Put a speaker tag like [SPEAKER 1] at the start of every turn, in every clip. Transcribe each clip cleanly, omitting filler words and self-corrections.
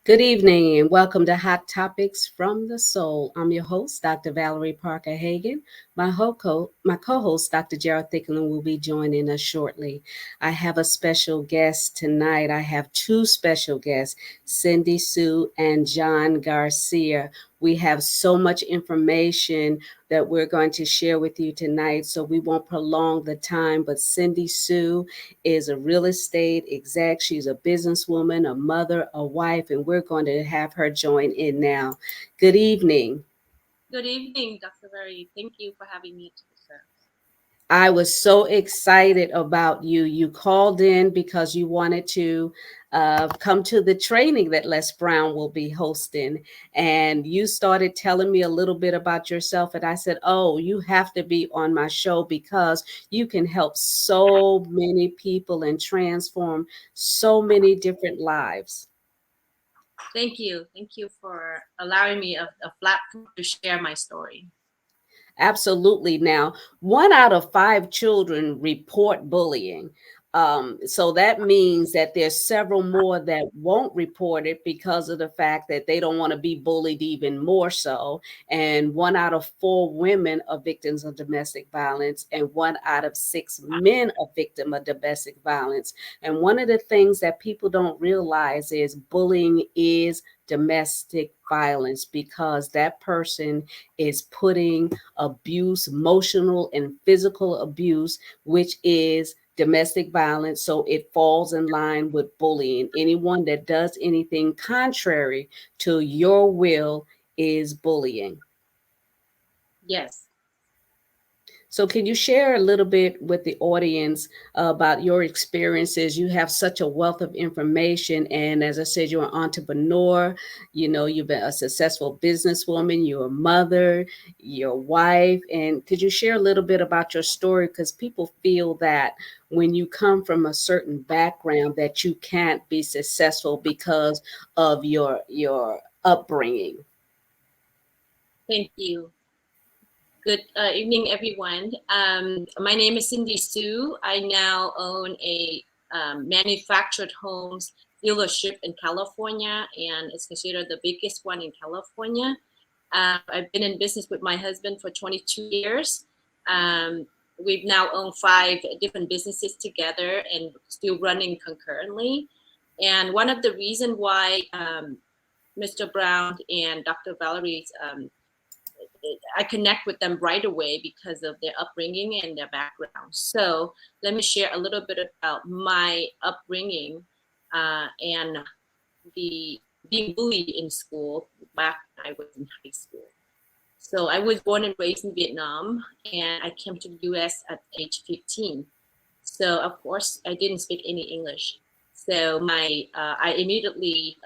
[SPEAKER 1] Good evening and welcome to Hot Topics from the Soul. I'm your host, Dr. Valerie Parker Hagan. My co-host, Dr. Gerald Thicklin, will be joining us shortly. I have a special guest tonight. I have two special guests, Cindy Su and John Garcia. We have so much information that we're going to share with you tonight, so we won't prolong the time. But Cindy Sue is a real estate exec. She's a businesswoman, a mother, a wife, and we're going to have her join in now. Good evening.
[SPEAKER 2] Good evening, Dr. Very. Thank you for having me to the show.
[SPEAKER 1] I was so excited about you. You called in because you wanted to come to the training that Les Brown will be hosting. And you started telling me a little bit about yourself. And I said, oh, you have to be on my show because you can help so many people and transform so many different lives.
[SPEAKER 2] Thank you. Thank you for allowing me a platform to share my story.
[SPEAKER 1] Absolutely. Now, one out of five children report bullying. So that means that there's several more that won't report it because of the fact that they don't want to be bullied even more so. And one out of four women are victims of domestic violence, and one out of six men are victim of domestic violence. And one of the things that people don't realize is bullying is domestic violence because that person is putting abuse, emotional and physical abuse, which is domestic violence. So it falls in line with bullying. Anyone that does anything contrary to your will is bullying.
[SPEAKER 2] Yes.
[SPEAKER 1] So, can you share a little bit with the audience about your experiences? You have such a wealth of information. And as I said, you're an entrepreneur. You know, you've been a successful businesswoman, you're a mother, you're a wife. And could you share a little bit about your story? Because people feel that when you come from a certain background that you can't be successful because of your upbringing.
[SPEAKER 2] Thank you. Good evening, everyone. My name is Cindy Sue. I now own a manufactured homes dealership in California, and it's considered the biggest one in California. I've been in business with my husband for 22 years. Um, we've now owned five different businesses together and still running concurrently. And one of the reasons why Mr. Brown and Dr. Valerie's I connect with them right away because of their upbringing and their background. So let me share a little bit about my upbringing and the being bullied in school back when I was in high school. So I was born and raised in Vietnam, and I came to the U.S. at age 15. So of course I didn't speak any English. So I immediately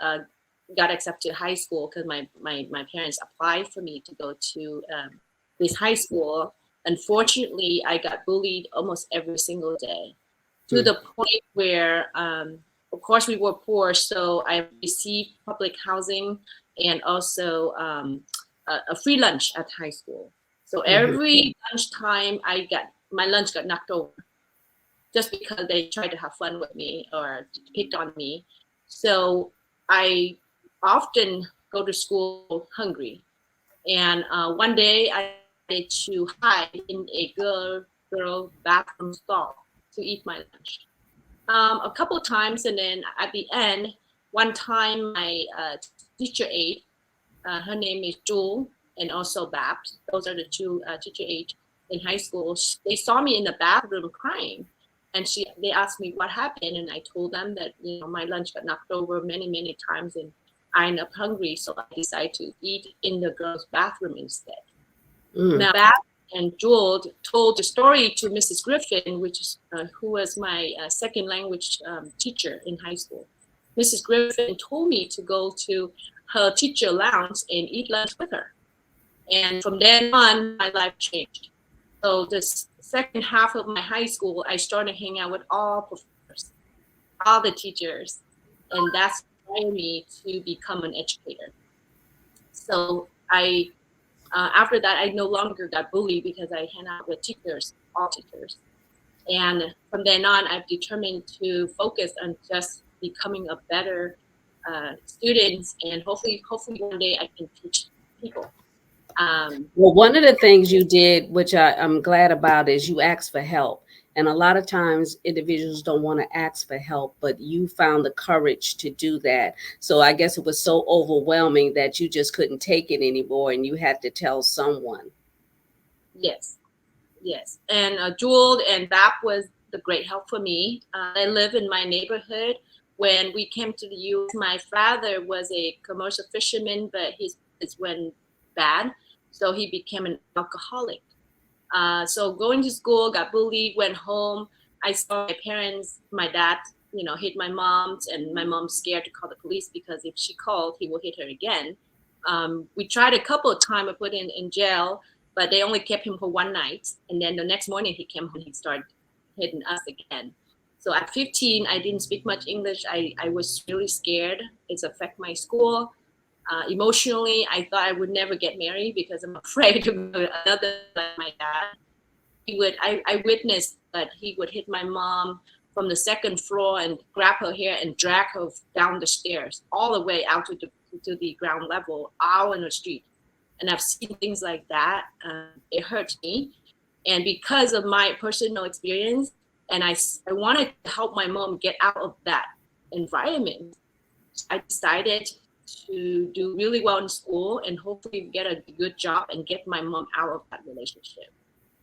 [SPEAKER 2] got accepted to high school because my parents applied for me to go to this high school. Unfortunately, I got bullied almost every single day to
[SPEAKER 1] Hmm.
[SPEAKER 2] the point where, of course, we were poor. So I received public housing and also a free lunch at high school. So
[SPEAKER 1] Mhm.
[SPEAKER 2] every lunchtime, my lunch got knocked over just because they tried to have fun with me or picked on me. So I often go to school hungry. And one day I decided to hide in a girl bathroom stall to eat my lunch. A couple of times, and then at the end, one time my teacher aide, her name is Jewel, and also Babs. Those are the two teacher aides in high school. They saw me in the bathroom crying, and they asked me what happened, and I told them that my lunch got knocked over many times, and I ended up hungry, so I decided to eat in the girls' bathroom instead.
[SPEAKER 1] Mm.
[SPEAKER 2] Now, Babs and Jewel told the story to Mrs. Griffin, who was my second language teacher in high school. Mrs. Griffin told me to go to her teacher lounge and eat lunch with her. And from then on, my life changed. So this second half of my high school, I started hanging out with all professors, all the teachers, and that's inspired me to become an educator. So after that, I no longer got bullied because I hang out with teachers, all teachers. And from then on, I've determined to focus on just becoming a better students, and hopefully one day I can teach people.
[SPEAKER 1] Well, one of the things you did, which I'm glad about, is you asked for help. And a lot of times individuals don't want to ask for help, but you found the courage to do that. So I guess it was so overwhelming that you just couldn't take it anymore and you had to tell someone.
[SPEAKER 2] Yes, yes. And Jewel and BAP was the great help for me. I live in my neighborhood. When we came to the U.S., my father was a commercial fisherman, but his business went bad, so he became an alcoholic. So going to school, got bullied, went home. I saw my parents, my dad, hit my mom, and my mom's scared to call the police because if she called, he will hit her again. We tried a couple of times, I put in jail, but they only kept him for one night. And then the next morning he came home, he started hitting us again. So at 15, I didn't speak much English. I was really scared. It's affect my school. Emotionally, I thought I would never get married because I'm afraid of another like my dad. I witnessed that he would hit my mom from the second floor and grab her hair and drag her down the stairs all the way out to the ground level, out in the street. And I've seen things like that. It hurts me. And because of my personal experience, and I wanted to help my mom get out of that environment, I decided to do really well in school and hopefully get a good job and get my mom out of that relationship.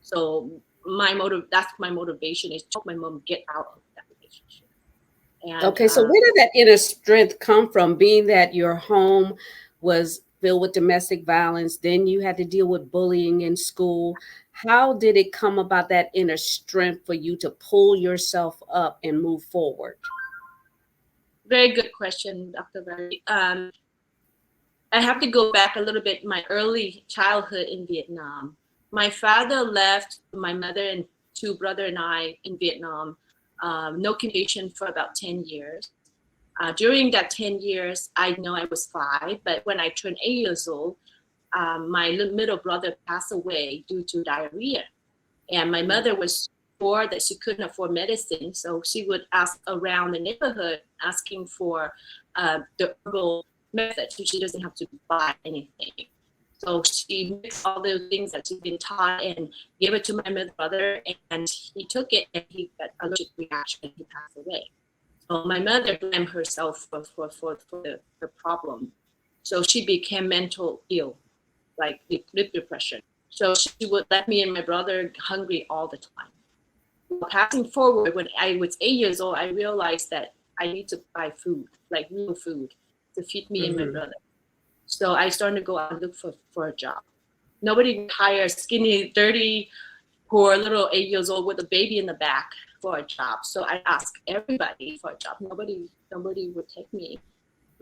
[SPEAKER 2] So that's my motivation, is to help my mom get out of that relationship. And
[SPEAKER 1] Okay, so where did that inner strength come from, being that your home was filled with domestic violence, then you had to deal with bullying in school? How did it come about, that inner strength for you to pull yourself up and move forward?
[SPEAKER 2] very good question, Dr. Barry. I have to go back a little bit, my early childhood in Vietnam. My father left my mother and two brother and I in Vietnam, no communication for about 10 years. During that 10 years, I know I was 5, but when I turned 8 years old, my middle brother passed away due to diarrhea. And my mother was poor that she couldn't afford medicine. So she would ask around the neighborhood asking for the herbal method so she doesn't have to buy anything. So she mixed all those things that she'd been taught and gave it to my middle brother, and he took it and he got allergic reaction and he passed away. So my mother blamed herself for the problem. So she became mental ill, like with depression. So she would let me and my brother hungry all the time. Passing forward, when I was 8 years old, I realized that I need to buy food, like real food, to feed me and my
[SPEAKER 1] Mhm.
[SPEAKER 2] brother. So I started to go out and look for a job. Nobody would hire skinny, dirty, poor little 8 years old with a baby in the back for a job. So I asked everybody for a job. Nobody would take me.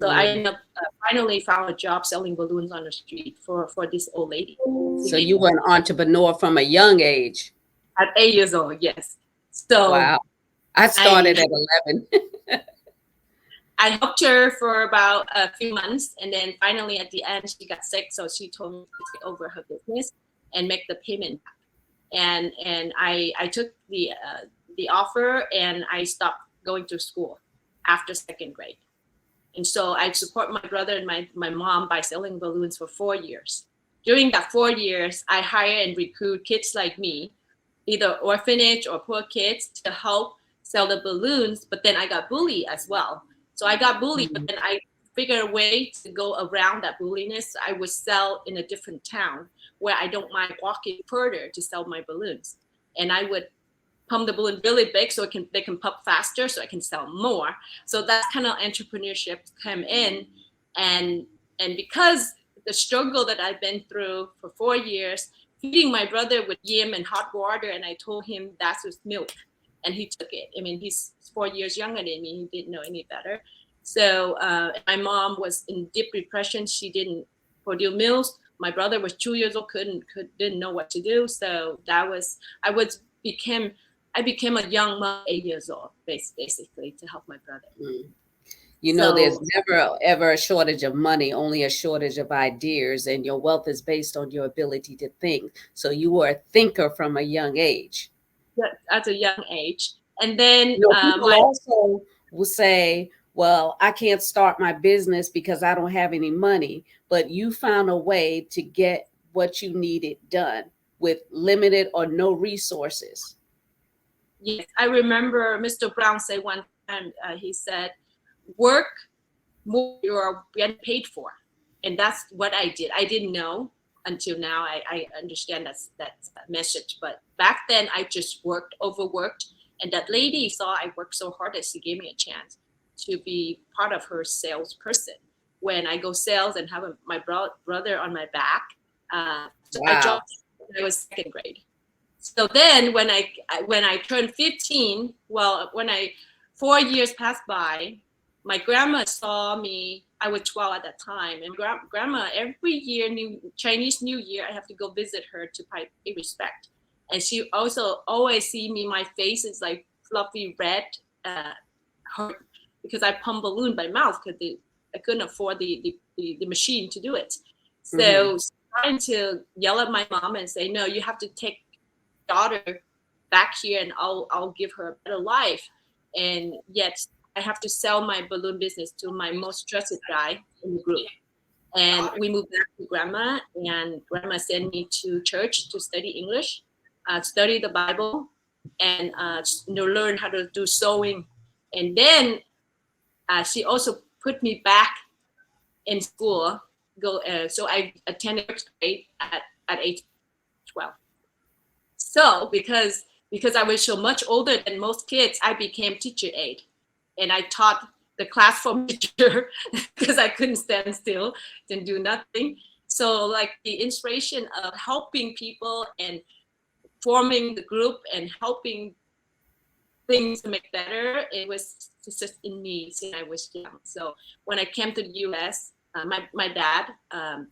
[SPEAKER 2] So I
[SPEAKER 1] Mm.
[SPEAKER 2] ended up finally found a job selling balloons on the street for this old lady.
[SPEAKER 1] So you were an entrepreneur from a young age.
[SPEAKER 2] At 8 years old, yes. So
[SPEAKER 1] Wow. I
[SPEAKER 2] I
[SPEAKER 1] started at 11.
[SPEAKER 2] I helped her for about a few months, and then finally at the end she got sick, so she told me to take over her business and make the payment back. And I took the offer, and I stopped going to school after second grade. And so I support my brother and my mom by selling balloons for 4 years. During that 4 years, I hire and recruit kids like me, either orphanage or poor kids, to help sell the balloons. But then I got bullied as well. So I got bullied, but
[SPEAKER 1] Mm.
[SPEAKER 2] then I figured a way to go around that bulliness. I would sell in a different town where I don't mind walking further to sell my balloons. And I would pump the balloon really big so they can pump faster so I can sell more. So that's kind of entrepreneurship come in. And because the struggle that I've been through for 4 years, feeding my brother with yam and hot water, and I told him that's with milk, and he took it. I mean, he's 4 years younger than me. He didn't know any better. So my mom was in deep depression. She didn't produce meals. My brother was 2 years old, didn't know what to do. So that was became I became a young mom, 8 years old, basically, to help my brother.
[SPEAKER 1] Mm. There's
[SPEAKER 2] So
[SPEAKER 1] never ever a shortage of money, only a shortage of ideas, and your wealth is based on your ability to think. So you were a thinker from a young age.
[SPEAKER 2] at a young age, and then
[SPEAKER 1] People
[SPEAKER 2] my
[SPEAKER 1] also will say, well, I can't start my business because I don't have any money, but you found a way to get what you needed done with limited or no resources.
[SPEAKER 2] Yes, I remember Mr. Brown say one time, he said, work more you're getting paid for. And that's what I did. I didn't know until now. I understand that's a message. But back then I just worked, overworked. And that lady saw I worked so hard that she gave me a chance to be part of her salesperson. When I go sales and have brother on my back, so I joined
[SPEAKER 1] Wow.
[SPEAKER 2] when I was second grade. So then when I turned 15, well, 4 years passed by, my grandma saw me. I was 12 at that time, and grandma every year, Chinese New Year, I have to go visit her to pay respect. And she also always see me. My face is like fluffy red, uh, hurt because I pump balloon by mouth because I couldn't afford the machine to do it.
[SPEAKER 1] Hmm.
[SPEAKER 2] So trying to yell at my mom and say, no, you have to take daughter back here and I'll give her a better life. And yet I have to sell my balloon business to my most trusted guy in the group. And we moved back to grandma, and grandma sent me to church to study English, study the Bible, and learn how to do sewing. And then she also put me back in school. So I attended first grade at age 12. So because I was so much older than most kids, I became teacher aide, and I taught the class from teacher because I couldn't stand still, didn't do nothing. So like the inspiration of helping people and forming the group and helping things to make better, it was just in me since I was young. So when I came to the US, my dad,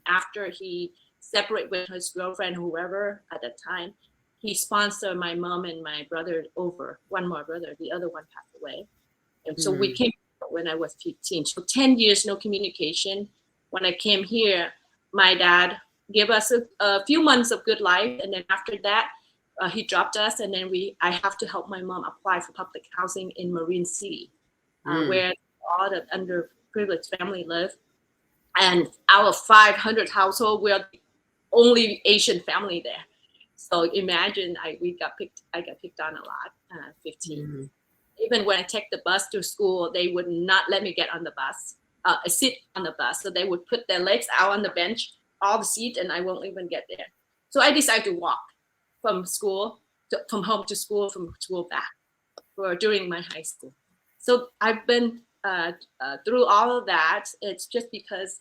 [SPEAKER 2] after he separated with his girlfriend, whoever at that time, he sponsored my mom and my brother over, one more brother, the other one passed away. And so we
[SPEAKER 1] Hmm.
[SPEAKER 2] came when I was 15. So 10 years, no communication. When I came here, my dad gave us a few months of good life. And then after that, he dropped us. And then I have to help my mom apply for public housing in Marine City,
[SPEAKER 1] Mm.
[SPEAKER 2] where all the underprivileged family live. And out of 500 household, we're the only Asian family there. So imagine I got picked on a lot, 15.
[SPEAKER 1] Mhm.
[SPEAKER 2] Even when I take the bus to school, they would not let me get on the bus, sit on the bus. So they would put their legs out on the bench, all the seat, and I won't even get there. So I decided to walk from home to school, from school back for during my high school. So I've been through all of that. It's just because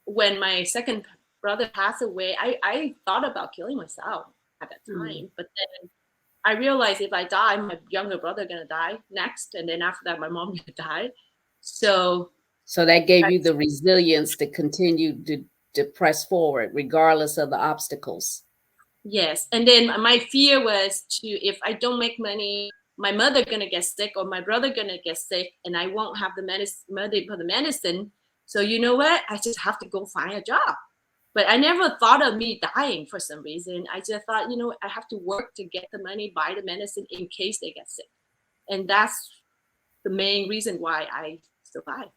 [SPEAKER 2] when my second brother passed away, I thought about killing myself at that
[SPEAKER 1] Mm.
[SPEAKER 2] time. But then I realized if I die, my younger brother gonna die next, and then after that, my mom gonna die. So
[SPEAKER 1] So that gave
[SPEAKER 2] I,
[SPEAKER 1] you the resilience to continue to press forward, regardless of the obstacles.
[SPEAKER 2] yes, and then my fear was to if I don't make money, my mother gonna get sick or my brother gonna get sick, and I won't have the money for the medicine. So you know what? I just have to go find a job. But I never thought of me dying for some reason. I just thought, I have to work to get the money, buy the medicine in case they get sick. And that's the main reason why I survived.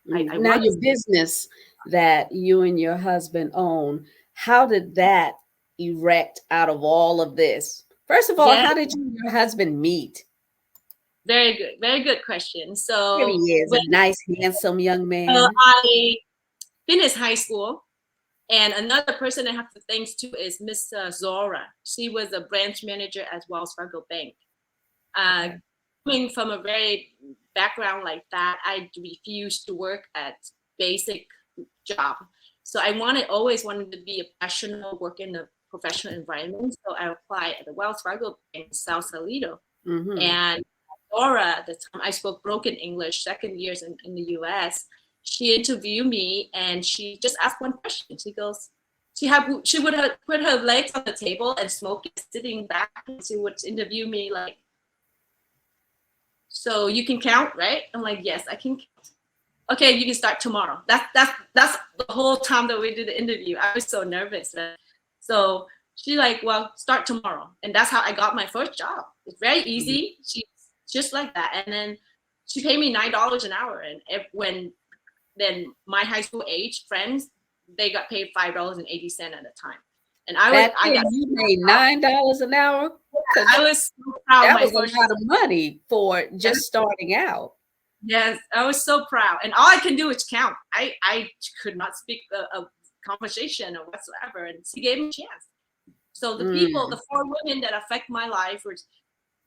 [SPEAKER 1] Mm.
[SPEAKER 2] I
[SPEAKER 1] Now,
[SPEAKER 2] was.
[SPEAKER 1] your business that you and your husband own, how did that erect out of all of this? First of all,
[SPEAKER 2] Yeah,
[SPEAKER 1] how did you and your husband meet?
[SPEAKER 2] very good. Very good question.
[SPEAKER 1] Here he
[SPEAKER 2] So
[SPEAKER 1] is,
[SPEAKER 2] when
[SPEAKER 1] a nice, handsome young man.
[SPEAKER 2] I finished high school, and another person I have to thank to is Miss Zora. She was a branch manager at Wells Fargo Bank. Uh,
[SPEAKER 1] Okay.
[SPEAKER 2] Coming from a very background like that, I refused to work at basic job. So I always wanted to be a professional, work in a professional environment. So I applied at the Wells Fargo Bank in South Salito.
[SPEAKER 1] Mm-hmm.
[SPEAKER 2] And Laura, at the time I spoke broken English, second years in the US, she interviewed me and she just asked one question. She goes, she would have put her legs on the table and smoking, sitting back, and she would interview me like, so you can count, right? I'm like, yes, I can count. Okay, you can start tomorrow. That's the whole time that we did the interview. I was so nervous. Right? So she like, well, start tomorrow. And that's how I got my first job. It's very easy. She's just like that. And then she paid me $9 an hour, and when then my high school age friends, they got paid $5.80 at a time, and
[SPEAKER 1] That's
[SPEAKER 2] I got
[SPEAKER 1] it. You made $9 an hour because
[SPEAKER 2] I was so proud.
[SPEAKER 1] that
[SPEAKER 2] My
[SPEAKER 1] was a
[SPEAKER 2] first
[SPEAKER 1] lot of money for just starting out.
[SPEAKER 2] Yes, I was so proud, and all I can do is count. I could not speak a conversation or whatsoever, and she gave me a chance. So the people, the
[SPEAKER 1] Mm,
[SPEAKER 2] four women that affect my life were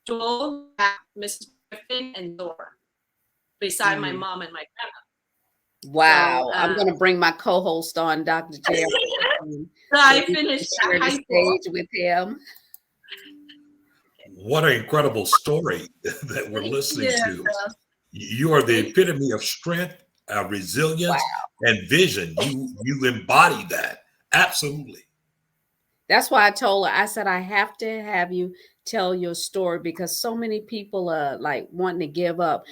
[SPEAKER 2] Joel, Mrs. Griffin, and Dora, beside my
[SPEAKER 1] mm.
[SPEAKER 2] mom and my grandma. So,
[SPEAKER 1] Wow. I'm going to bring my co-host on, Dr. J,
[SPEAKER 2] so
[SPEAKER 1] so
[SPEAKER 2] I
[SPEAKER 1] you can
[SPEAKER 2] finished
[SPEAKER 1] share the
[SPEAKER 2] high school.
[SPEAKER 1] stage with him.
[SPEAKER 3] What an incredible story that we're listening
[SPEAKER 2] Yes,
[SPEAKER 3] to. You are the
[SPEAKER 2] thank
[SPEAKER 3] epitome of strength,
[SPEAKER 1] Wow.
[SPEAKER 3] resilience, and vision. You embody that. Absolutely.
[SPEAKER 1] That's why I told her, I said, I have to have you tell your story because so many people are like wanting to give up.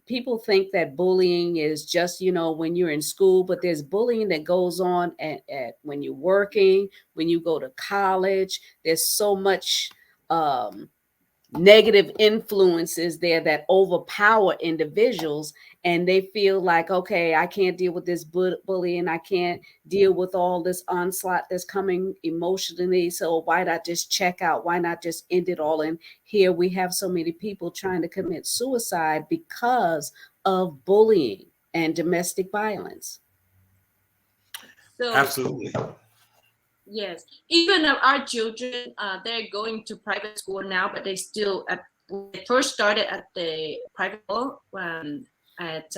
[SPEAKER 1] People think that bullying is just, when you're in school, but there's bullying that goes on at when you're working, when you go to college. There's so much um negative influences there that overpower individuals, and they feel like, okay, I can't deal with this bullying, I can't deal with all this onslaught that's coming emotionally, so why not just check out, why not just end it all? And here we have so many people trying to commit suicide because of bullying and domestic violence.
[SPEAKER 2] so
[SPEAKER 3] Absolutely.
[SPEAKER 2] yes, even our children, they're going to private school now, but they still when they first started at the private school at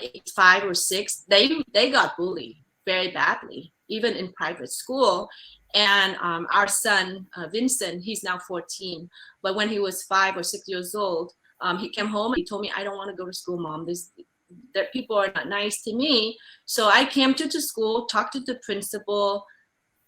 [SPEAKER 2] age 5 or 6, they got bullied very badly, even in private school. And our son Vincent, he's now 14, but when he was 5 or 6 years old, he came home and he told me, "I don't want to go to school, Mom. This that people are not nice to me." So I came to the school, talked to the principal.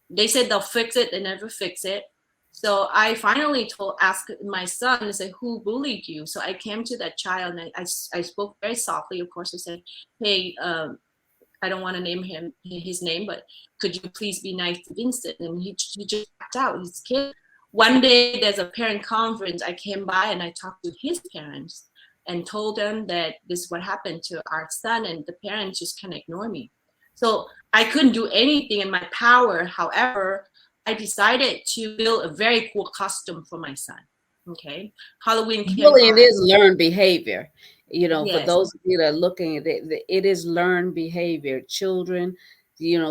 [SPEAKER 2] They said they'll fix it. They never fix it. So I finally asked my son and said, "Who bullied you?" So I came to that child and I spoke very softly. Of course, I said, "Hey, I don't want to name his name, but could you please be nice to Vincent?" And he just backed out. He's a kid. One day there's a parent conference. I came by and I talked to his parents and told them that this is what happened to our son, and the parents just kind of ignore me. So I couldn't do anything in my power. However, I decided to build a very cool costume for my son. Okay, Halloween came
[SPEAKER 1] Bullying
[SPEAKER 2] on.
[SPEAKER 1] is learned behavior. For
[SPEAKER 2] Yes,
[SPEAKER 1] those of you that are looking at it, it is learned behavior. Children,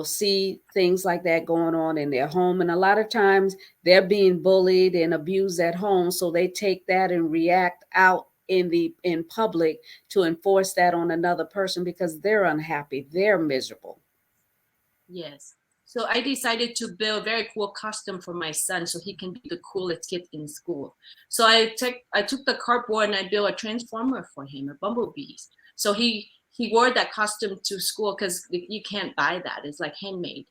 [SPEAKER 1] see things like that going on in their home. And a lot of times they're being bullied and abused at home. So they take that and react out in public to enforce that on another person because they're unhappy, they're miserable.
[SPEAKER 2] yes. So I decided to build a very cool costume for my son so he can be the coolest kid in school. So I took the cardboard and I built a transformer for him, a bumblebee. So he wore that costume to school because you can't buy that. It's like handmade.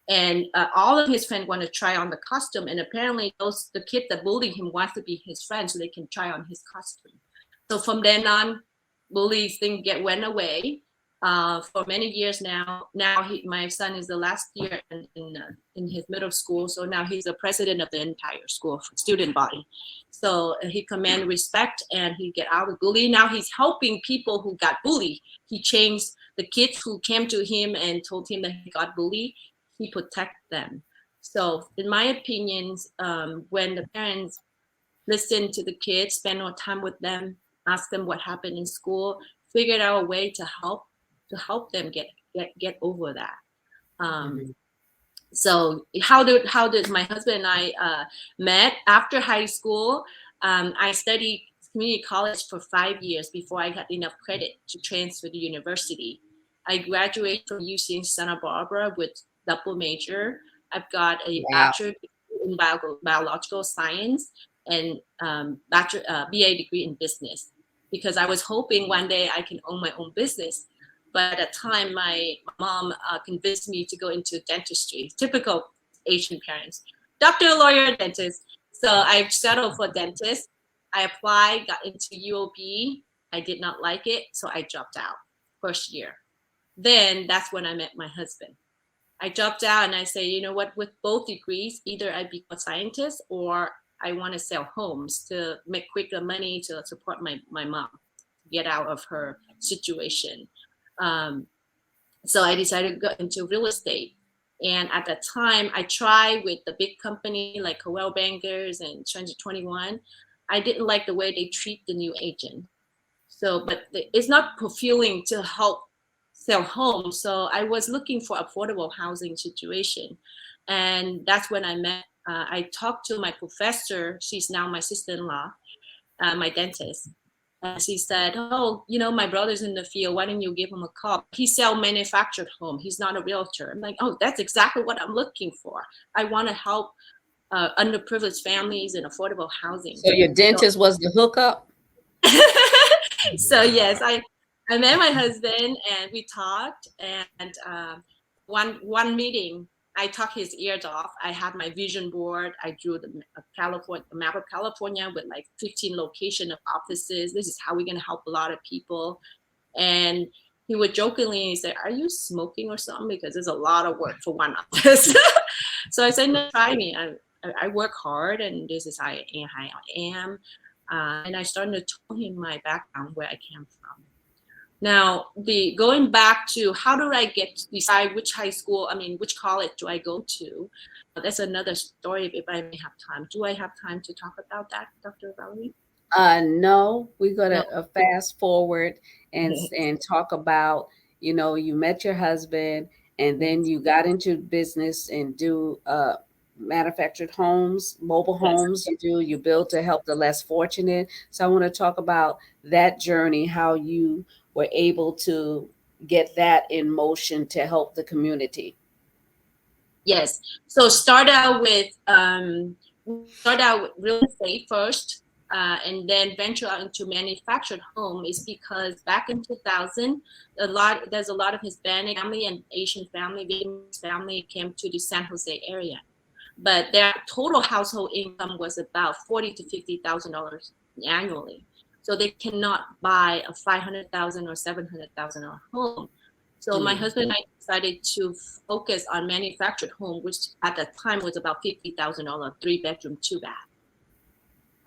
[SPEAKER 2] And all of his friends want to try on the costume. And apparently the kid that bullied him wants to be his friend so they can try on his costume. So from then on, bullies thing went away for many years now. Now my son is the last year in his middle school, so now he's the president of the entire school student body. So he command respect and he get out of bullying. Now he's helping people who got bullied. He changed the kids who came to him and told him that he got bullied. He protect them. So in my opinions, when the parents listen to the kids, spend more time with them, ask them what happened in school, figure out a way to help them get over that. Um,
[SPEAKER 1] Mhm.
[SPEAKER 2] so how did my husband and I met after high school? I studied community college for 5 years before I got enough credit to transfer to university. I graduated from UC in Santa Barbara with double major. I've got a
[SPEAKER 1] Wow.
[SPEAKER 2] bachelor degree in biological science and bachelor BA degree in business because I was hoping one day I can own my own business. But at the time, my mom convinced me to go into dentistry, typical Asian parents, doctor, lawyer, dentist. So I settled for dentist. I applied, got into UOB. I did not like it, so I dropped out first year. Then that's when I met my husband. I dropped out and I say, you know what, with both degrees, either I become a scientist or I want to sell homes to make quicker money to support my mom. get out of her situation. So I decided to go into real estate. And at that time, I tried with the big company like Coldwell Bankers and Transit 21. I didn't like the way they treat the new agent. So, but it's not fulfilling to help sell homes. So I was looking for affordable housing situation. And that's when I talked to my professor. She's now my sister-in-law, my dentist. And she said, oh, you know, my brother's in the field. Why don't you give him a call? He sells manufactured home. He's not a realtor. I'm like, oh, that's exactly what I'm looking for. I want to help underprivileged families and affordable housing.
[SPEAKER 1] So your dentist was the hookup?
[SPEAKER 2] So yes, I met my husband and we talked, and one meeting I took his ears off. I had my vision board. I drew the map of California with like 15 location of offices. This is how we're gonna help a lot of people. And he would jokingly say, "Are you smoking or something? Because there's a lot of work for one office." So I said, "No, try me. I work hard, and this is how I am." And I started to tell him my background, where I came from. Now, going back to how do I decide which which college do I go to? That's another story if I may have time. Do I have time to talk about that, Dr. Valerie?
[SPEAKER 1] No, we're gonna
[SPEAKER 2] No.
[SPEAKER 1] fast forward and talk about, you know, you met your husband and then you got into business and do manufactured homes, mobile
[SPEAKER 2] Yes.
[SPEAKER 1] homes. You build to help the less fortunate. So I want to talk about that journey, how you were able to get that in motion to help the community.
[SPEAKER 2] Yes. So start out with real estate first, and then venture out into manufactured home. Is because back in 2000, there's a lot of Hispanic family and Asian family, Vietnamese family came to the San Jose area, but their total household income was about $40,000 to $50,000 annually. So they cannot buy a $500,000 or $700,000 home. So my husband and I decided to focus on manufactured home, which at that time was about $50,000, 3-bedroom, 2-bath,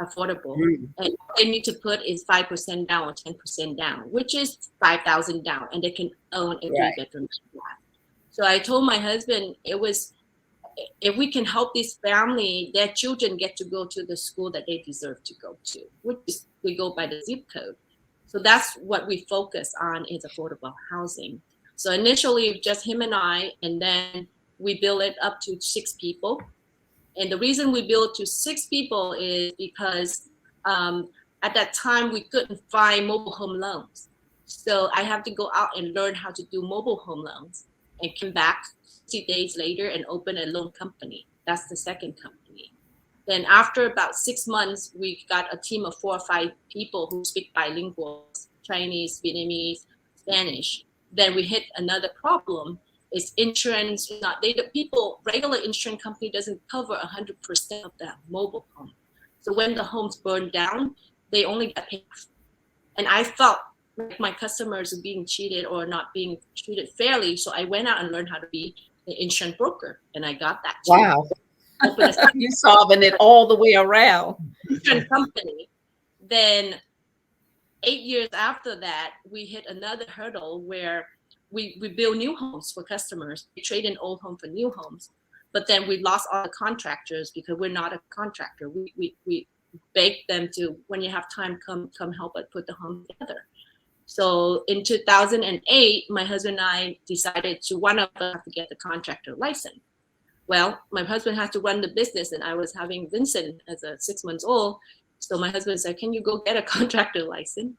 [SPEAKER 2] affordable. And all they need to put is 5% down or 10% down, which is 5,000 down, and they can own a 3-bedroom, 2-bath. So I told my husband if we can help this family, their children get to go to the school that they deserve to go to, which is we go by the zip code. So that's what we focus on is affordable housing. So initially just him and I, and then we build it up to 6 people. And the reason we built to 6 people is because at that time we couldn't find mobile home loans. So I have to go out and learn how to do mobile home loans, and came back 60 days later and opened a loan company. That's the second company. Then after about 6 months, we got a team of 4 or 5 people who speak bilinguals, Chinese, Vietnamese, Spanish. Then we hit another problem is insurance. Regular insurance company doesn't cover 100% of the mobile home. So when the homes burn down, they only get paid. And I felt like my customers are being cheated or not being treated fairly. So I went out and learned how to be an insurance broker, and I got that too.
[SPEAKER 1] Wow. You're solving it all the way around.
[SPEAKER 2] Insurance company. Then 8 years after that, we hit another hurdle where we build new homes for customers. We trade in old home for new homes, but then we lost all the contractors because we're not a contractor. We begged them to, when you have time, come help us put the home together. So in 2008, my husband and I decided one of us have to get the contractor license. Well, my husband had to run the business, and I was having Vincent as a 6 months old. So my husband said, "Can you go get a contractor license?"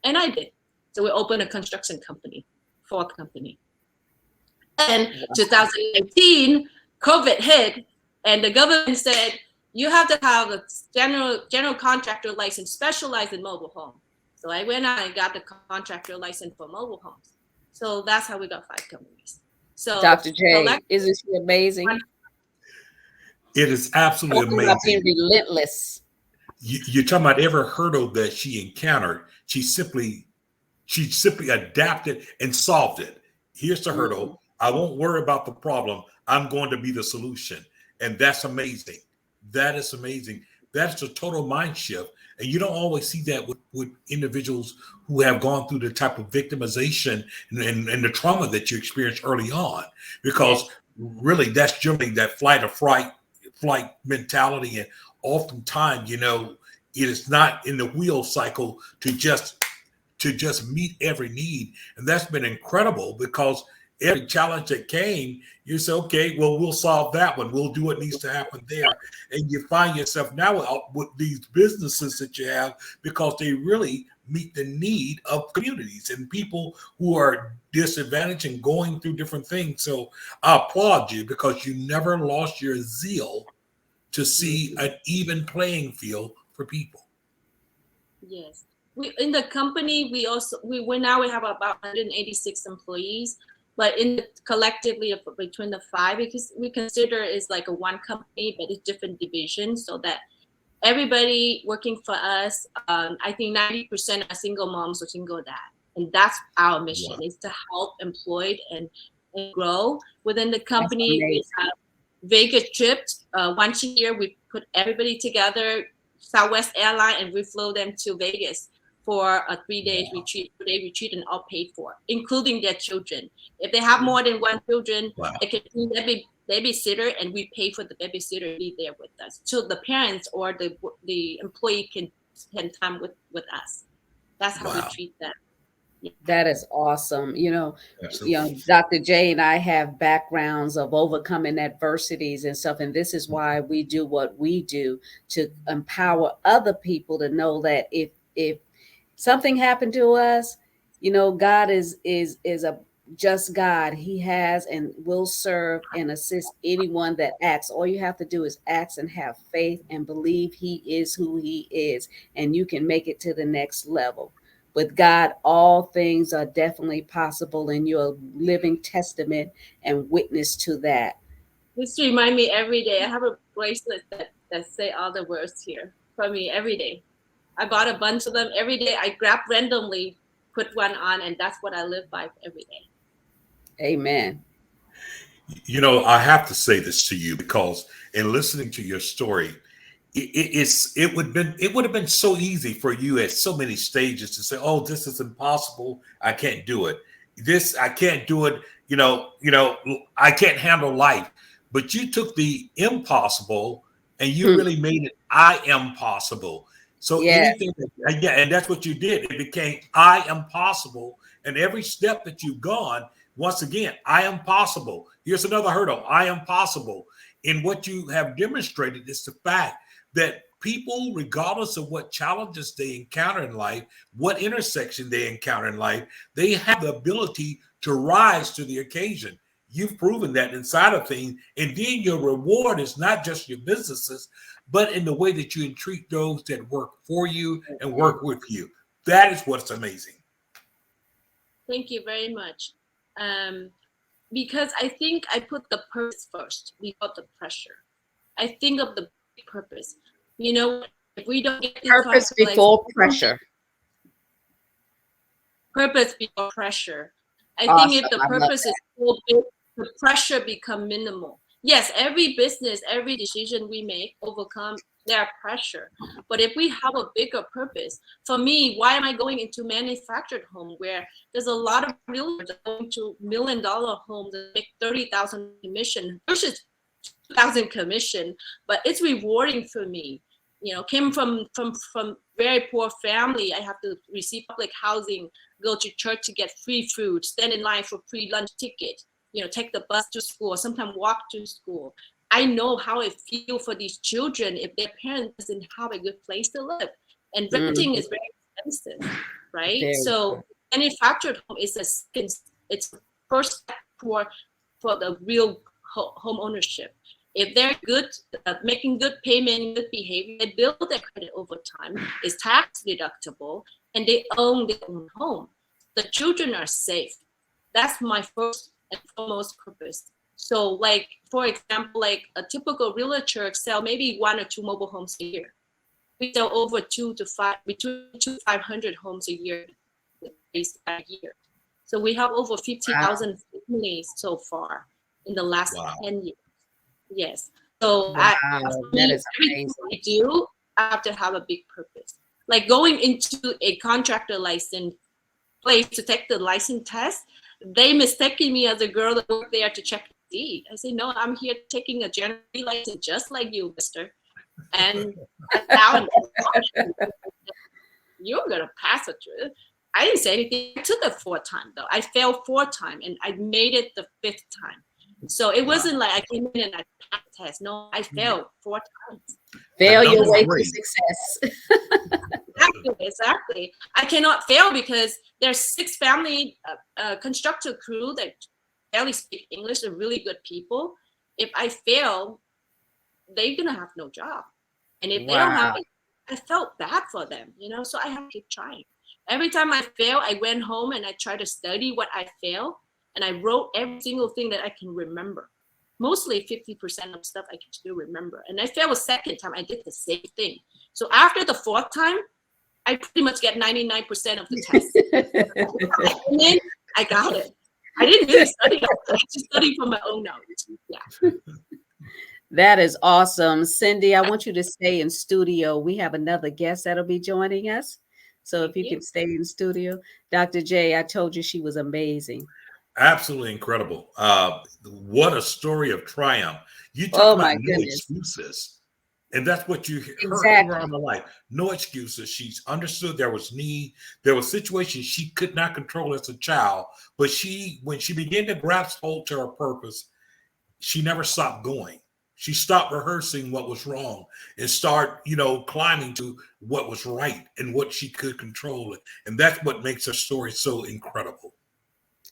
[SPEAKER 2] And I did. So we opened a construction company, 4th company. And 2019, COVID hit, and the government said, you have to have a general contractor license specialized in mobile home. So I went out and got the contractor license for mobile homes. So that's how we got 5 companies. So
[SPEAKER 1] Dr. J, isn't she amazing?
[SPEAKER 3] It is absolutely
[SPEAKER 1] Talking about being
[SPEAKER 3] amazing.
[SPEAKER 1] relentless.
[SPEAKER 3] You're talking about every hurdle that she encountered. She simply adapted and solved it. Here's the hurdle. I won't worry about the problem. I'm going to be the solution. And that's amazing. That is amazing. That's a total mind shift. And you don't always see that with individuals who have gone through the type of victimization and the trauma that you experienced early on, because really that's generally that flight mentality. And oftentimes, you know, it is not in the wheel cycle to just meet every need. And that's been incredible, because every challenge that came, you say, okay, well, we'll solve that one. We'll do what needs to happen there. And you find yourself now with these businesses that you have, because they really meet the need of communities and people who are disadvantaged and going through different things. So I applaud you, because you never lost your zeal to see an even playing field for people.
[SPEAKER 2] Yes. We in the company we now we have about 186 employees, but in the, collectively between the five, because we consider it's like a one company, but it's different divisions, so that everybody working for us, I think 90% are single moms or single dad, and that's our mission, is to help employed and grow within the company. We have Vegas trips once a year. We put everybody together, Southwest Airline, and we flew them to Vegas for a 3-day retreat, and all paid for, including their children. If they have more than one children, they can be babysitter, and we pay for the babysitter to be there with us, so the parents or the employee can spend time with us. That's how we treat them.
[SPEAKER 1] That is awesome. You know, Dr. J and I have backgrounds of overcoming adversities and stuff. And this is why we do what we do, to empower other people to know that if something happened to us, you know, God is a just God. He has and will serve and assist anyone that acts. All you have to do is ask and have faith and believe He is who He is, and you can make it to the next level. With God, all things are definitely possible, and you're a living testament and witness to that.
[SPEAKER 2] This remind me every day. I have a bracelet that say all the words here for me every day. I bought a bunch of them every day. I grab randomly, put one on, and that's what I live by every day.
[SPEAKER 1] Amen.
[SPEAKER 3] You know, I have to say this to you, because in listening to your story, it would have been so easy for you at so many stages to say, "Oh, this is impossible. I can't do it. This I can't do it. You know, I can't handle life." But you took the impossible and you really made it I am possible. So anything and that's what you did. It became I am possible, and every step that you've gone, once again, I am possible. Here's another hurdle. I am possible. And what you have demonstrated is the fact that people, regardless of what challenges they encounter in life, what intersection they encounter in life, they have the ability to rise to the occasion. You've proven that inside of things. And then your reward is not just your businesses, but in the way that you entreat those that work for you and work with you. That is what's amazing.
[SPEAKER 2] Thank you very much. Because I think I put the purpose first without the pressure. I think of the purpose. You know, if we don't get
[SPEAKER 1] purpose before pressure.
[SPEAKER 2] Purpose before pressure. I think if the purpose is so big, the pressure become minimal. Yes, every business, every decision we make overcome their pressure. But if we have a bigger purpose, for me, why am I going into manufactured home where there's a lot of realtors going to $1 million homes that make 30,000 commission versus 2,000 commission, but it's rewarding for me. You know, came from very poor family. I have to receive public housing, go to church to get free food, stand in line for free lunch ticket, you know, take the bus to school, sometimes walk to school. I know how it feels for these children if their parents doesn't have a good place to live. And renting is very expensive, right? So manufactured home is it's the first step for the real home ownership. If they're good, making good payment, good behavior, they build their credit over time, it's tax deductible, and they own their own home. The children are safe. That's my first and foremost purpose. So like, for example, like a typical realtor sell maybe 1 or 2 mobile homes a year. We sell over 2 to 5, between 2 to 500 homes a year. So we have over 50,000 families so far in the last 10 years. Yes. So everything I do, I have to have a big purpose. like going into a contractor license place to take the license test. They mistaken me as a girl that worked there to check the deed. I said, no, I'm here taking a general license just like you, mister. And I found you're gonna pass it through. I didn't say anything. I took it 4 times though. I failed 4 times and I made it the 5th time. So it wasn't like I came in and I passed the test. No, I failed 4 times.
[SPEAKER 1] Fail your way to success.
[SPEAKER 2] Exactly. I cannot fail because there's 6 family constructor crew that barely speak English. They're really good people. If I fail, they're gonna have no job. And if they don't have it, I felt bad for them, you know, so I have to keep trying. Every time I fail, I went home and I tried to study what I failed, and I wrote every single thing that I can remember. Mostly 50% of stuff I can still remember. And I failed a 2nd time, I did the same thing. So after the 4th time, I pretty much get 99% of the test. And then I got it. I didn't really study. I just studied from my own knowledge. Yeah.
[SPEAKER 1] That is awesome. Cindy, I want you to stay in studio. We have another guest that'll be joining us. So if you can stay in studio. Dr. J, I told you she was amazing.
[SPEAKER 3] Absolutely incredible. What a story of triumph. You talk about no excuses. And that's what you heard around the life. No excuses. She's understood there was need. There were situations she could not control as a child. But when she began to grasp hold to her purpose, she never stopped going. She stopped rehearsing what was wrong and start, climbing to what was right and what she could control. And that's what makes her story so incredible.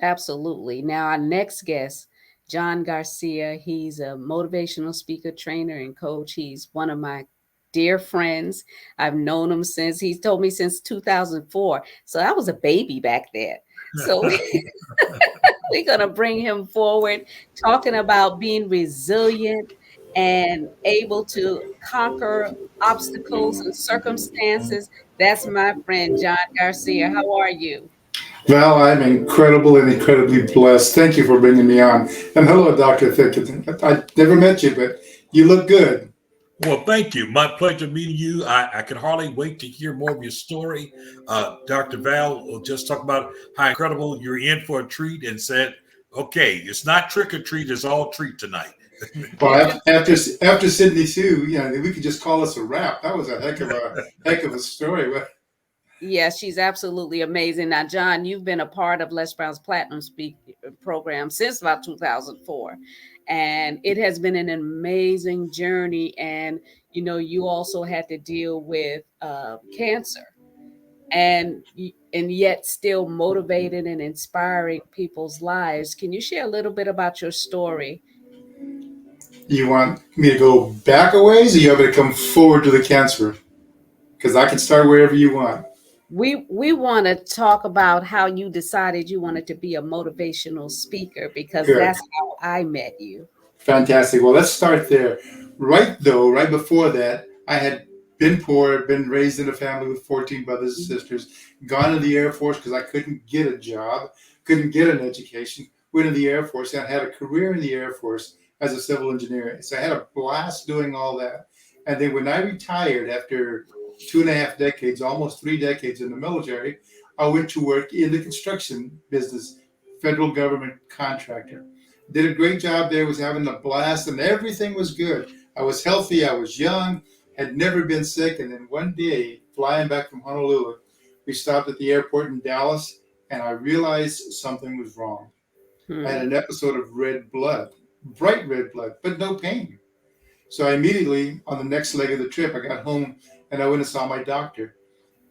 [SPEAKER 1] Absolutely. Now, our next guest, John Garcia, he's a motivational speaker, trainer, and coach. He's one of my dear friends. I've known him he's told me since 2004. So I was a baby back then. So we're going to bring him forward, talking about being resilient and able to conquer obstacles and circumstances. That's my friend, John Garcia. How are you?
[SPEAKER 4] Val, I'm incredible and incredibly blessed. Thank you for bringing me on. And hello, Dr. Thickett. I never met you, but you look good.
[SPEAKER 3] Well, thank you. My pleasure meeting you. I can hardly wait to hear more of your story. Dr. Val will just talk about how incredible you're in for a treat and said, okay, it's not trick or treat, it's all treat tonight.
[SPEAKER 4] Well, after Sydney Sue, we could just call us a wrap. That was a heck of a story.
[SPEAKER 1] Yeah, she's absolutely amazing. Now, John, you've been a part of Les Brown's Platinum Speak program since about 2004. And it has been an amazing journey. And, you also had to deal with cancer and yet still motivated and inspiring people's lives. Can you share a little bit about your story?
[SPEAKER 4] You want me to go back a ways, or you want me to come forward to the cancer? Because I can start wherever you want.
[SPEAKER 1] We want to talk about how you decided you wanted to be a motivational speaker, because that's how I met you.
[SPEAKER 4] Fantastic. Well, let's start there. Right before that, I had been poor, been raised in a family with 14 brothers and sisters, gone to the Air Force because I couldn't get a job, couldn't get an education, went to the Air Force, and I had a career in the Air Force as a civil engineer. So I had a blast doing all that. And then when I retired after 2.5 decades, almost 3 decades in the military, I went to work in the construction business, federal government contractor. Did a great job there, was having a blast, and everything was good. I was healthy, I was young, had never been sick. And then one day, flying back from Honolulu, we stopped at the airport in Dallas, and I realized something was wrong. I had an episode of red blood, bright red blood, but no pain. So I immediately, on the next leg of the trip, I got home and I went and saw my doctor.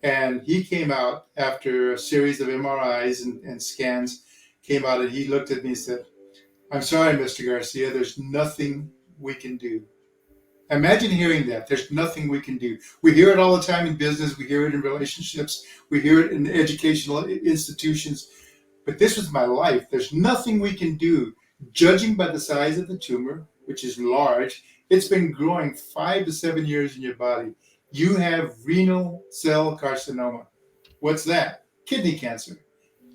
[SPEAKER 4] And he came out after a series of MRIs and scans, came out and he looked at me and said, "I'm sorry, Mr. Garcia, there's nothing we can do." Imagine hearing that. There's nothing we can do. We hear it all the time in business. We hear it in relationships. We hear it in educational institutions. But this was my life. There's nothing we can do. Judging by the size of the tumor, which is large, it's been growing 5 to 7 years in your body. You have renal cell carcinoma. What's that? Kidney cancer.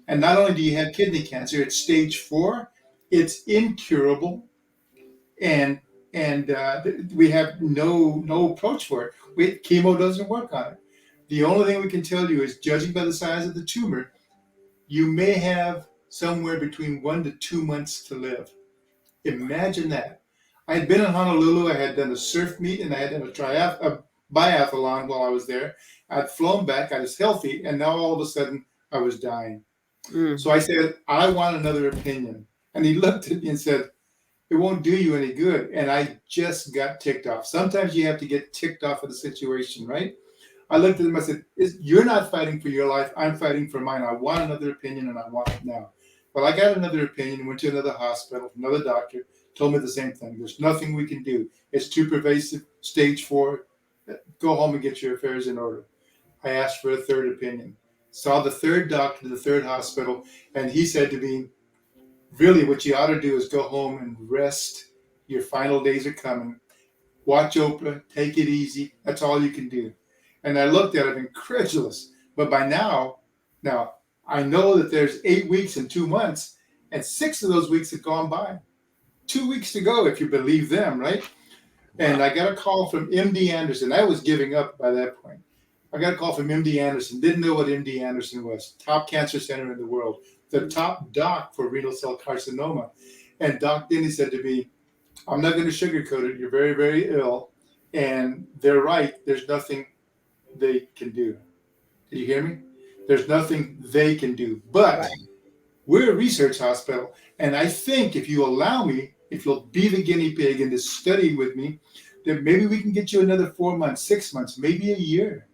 [SPEAKER 4] And not only do you have kidney cancer, it's stage 4. It's incurable, and we have no approach for it. Chemo doesn't work on it. The only thing we can tell you is, judging by the size of the tumor, you may have somewhere between 1 to 2 months to live. Imagine that. I had been in Honolulu. I had done a surf meet, and I had done a biathlon while I was there. I'd flown back. I was healthy, and now all of a sudden I was dying. So I said, I want another opinion. And he looked at me and said, it won't do you any good. And I just got ticked off. Sometimes you have to get ticked off of the situation, right? I looked at him. I said, you're not fighting for your life. I'm fighting for mine. I want another opinion, and I want it now. Well, I got another opinion, went to another hospital, another doctor, told me the same thing. There's nothing we can do. It's too pervasive, stage 4. Go home and get your affairs in order. I asked for a third opinion. Saw the third doctor, the third hospital, and he said to me, really, what you ought to do is go home and rest. Your final days are coming. Watch Oprah. Take it easy. That's all you can do. And I looked at him incredulous. But by now I know that there's 8 weeks and 2 months, and 6 of those weeks have gone by. 2 weeks to go, if you believe them, right? And I got a call from MD Anderson. I was giving up by that point. I got a call from MD Anderson. Didn't know what MD Anderson was. Top cancer center in the world. The top doc for renal cell carcinoma. And Doc Denny said to me, I'm not going to sugarcoat it. You're very, very ill. And they're right. There's nothing they can do. Did you hear me? There's nothing they can do. But we're a research hospital. And I think if you allow me, if you'll be the guinea pig in this study with me, then maybe we can get you another 4 months, 6 months, maybe a year.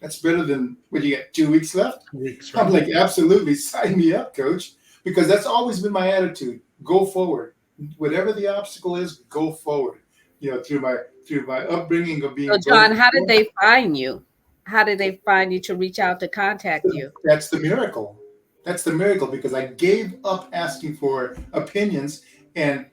[SPEAKER 4] That's better than, what do you get, 2 weeks left?
[SPEAKER 3] 2 weeks, right?
[SPEAKER 4] I'm like, absolutely, sign me up, coach. Because that's always been my attitude. Go forward. Whatever the obstacle is, go forward. Through my upbringing of being.
[SPEAKER 1] So, John, how did they find you? How did they find you to reach out to contact you?
[SPEAKER 4] That's the miracle. That's the miracle, because I gave up asking for opinions. And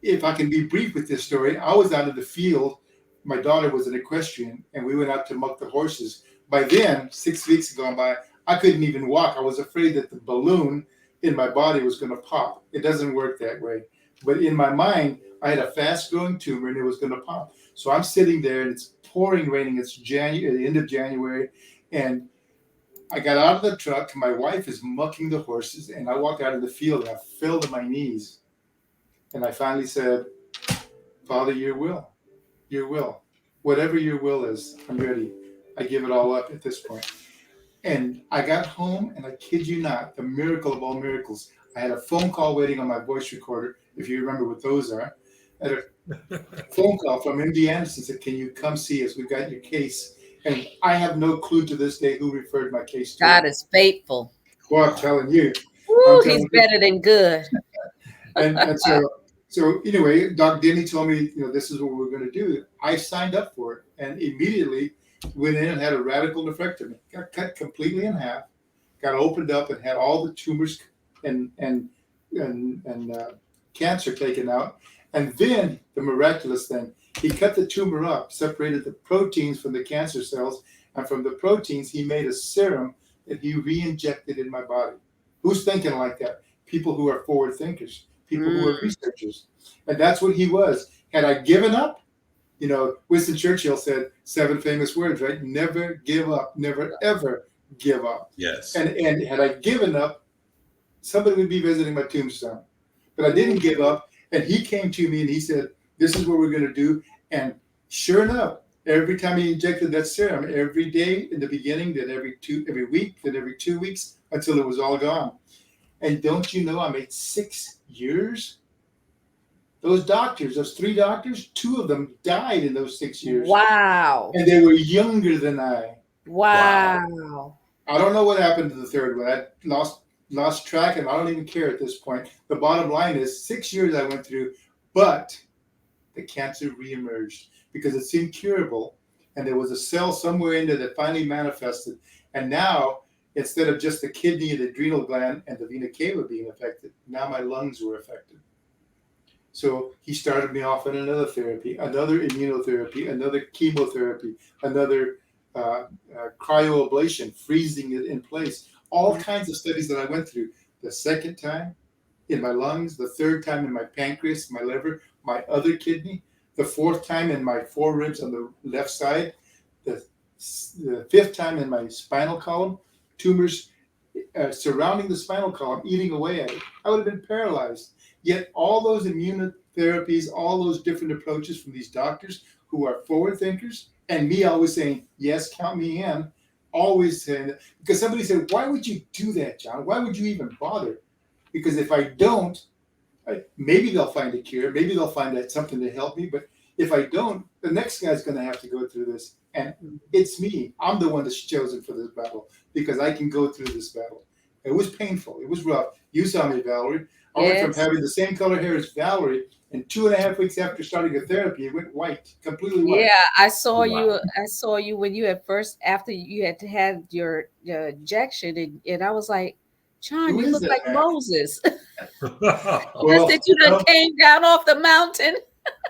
[SPEAKER 4] if I can be brief with this story, I was out of the field. My daughter was an equestrian, and we went out to muck the horses. By then, 6 weeks had gone by, I couldn't even walk. I was afraid that the balloon in my body was going to pop. It doesn't work that way. But in my mind, I had a fast-growing tumor, and it was going to pop. So I'm sitting there, and it's pouring raining. It's January, the end of January, and I got out of the truck. My wife is mucking the horses, and I walked out of the field, and I fell to my knees. And I finally said, Father, your will. Your will. Whatever your will is, I'm ready. I give it all up at this point. And I got home, and I kid you not, the miracle of all miracles. I had a phone call waiting on my voice recorder, if you remember what those are. I had a phone call from MD Anderson, said, can you come see us? We've got your case. And I have no clue to this day who referred my case to.
[SPEAKER 1] God is faithful.
[SPEAKER 4] Well, I'm telling you.
[SPEAKER 1] Woo, he's better than good.
[SPEAKER 4] And so anyway, Doc Denny told me, this is what we're going to do. I signed up for it, and immediately went in and had a radical nephrectomy. Got cut completely in half, got opened up, and had all the tumors and cancer taken out. And then the miraculous thing, he cut the tumor up, separated the proteins from the cancer cells, and from the proteins, he made a serum that he re-injected in my body. Who's thinking like that? People who are forward thinkers, people who are researchers. And that's what he was. Had I given up, Winston Churchill said 7 famous words, right? Never give up, never, ever give up.
[SPEAKER 3] Yes.
[SPEAKER 4] And had I given up, somebody would be visiting my tombstone. But I didn't give up. And he came to me and he said, this is what we're going to do. And sure enough, every time he injected that serum, every day in the beginning, then every week, then every 2 weeks, until it was all gone. And don't you know, I made 6 years? Those doctors, those 3 doctors, 2 of them died in those 6 years.
[SPEAKER 1] Wow.
[SPEAKER 4] And they were younger than I.
[SPEAKER 1] Wow.
[SPEAKER 4] I don't know what happened to the third one. I lost track, and I don't even care at this point. The bottom line is 6 years I went through, but the cancer reemerged because it seemed curable, and there was a cell somewhere in there that finally manifested. And now, instead of just the kidney, the adrenal gland, and the vena cava being affected, now my lungs were affected. So he started me off on another therapy, another immunotherapy, another chemotherapy, another cryoablation, freezing it in place. All kinds of studies that I went through. The second time in my lungs, the third time in my pancreas, my liver, my other kidney, the fourth time in my 4 ribs on the left side, the the fifth time in my spinal column, tumors surrounding the spinal column, eating away at it. I would have been paralyzed. Yet all those immunotherapies, all those different approaches from these doctors who are forward thinkers, and me always saying, yes, count me in, always saying that. Because somebody said, why would you do that, John? Why would you even bother? Because if I don't, maybe they'll find a cure. Maybe they'll find that something to help me. But if I don't, the next guy's going to have to go through this. And it's me. I'm the one that's chosen for this battle because I can go through this battle. It was painful. It was rough. You saw me, Valerie. I went from having the same color hair as Valerie, and 2.5 weeks after starting a therapy, it went white, completely white.
[SPEAKER 1] Yeah, I saw you. I saw you when you had first, after you had had your injection, and I was like, John, you look like Moses.
[SPEAKER 3] Well,
[SPEAKER 1] Just that you done came down off the mountain.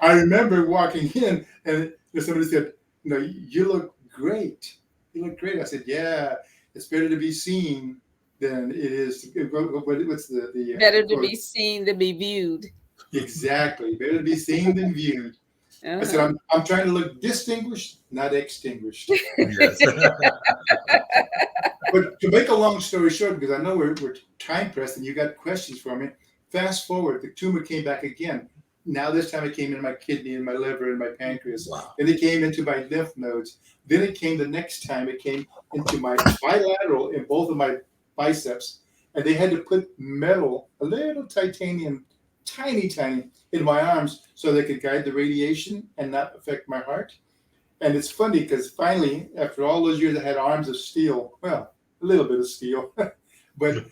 [SPEAKER 4] I remember walking in, and somebody said, "No, you look great. You look great." I said, "Yeah, it's better to be seen than it is. What's the
[SPEAKER 1] better to be seen than be viewed."
[SPEAKER 4] Exactly, better to be seen than viewed. I said, "I'm trying to look distinguished, not extinguished."
[SPEAKER 3] Yes.
[SPEAKER 4] But to make a long story short, because I know we're time pressed and you got questions for me, fast forward, the tumor came back again. Now this time it came in my kidney and my liver and my pancreas.
[SPEAKER 3] Wow.
[SPEAKER 4] Then it came into my lymph nodes. Then it came the next time, it came into my bilateral in both of my biceps. And they had to put metal, a little titanium, tiny, in my arms so they could guide the radiation and not affect my heart. And it's funny because finally, after all those years, I had arms of steel. Well, a little bit of steel. But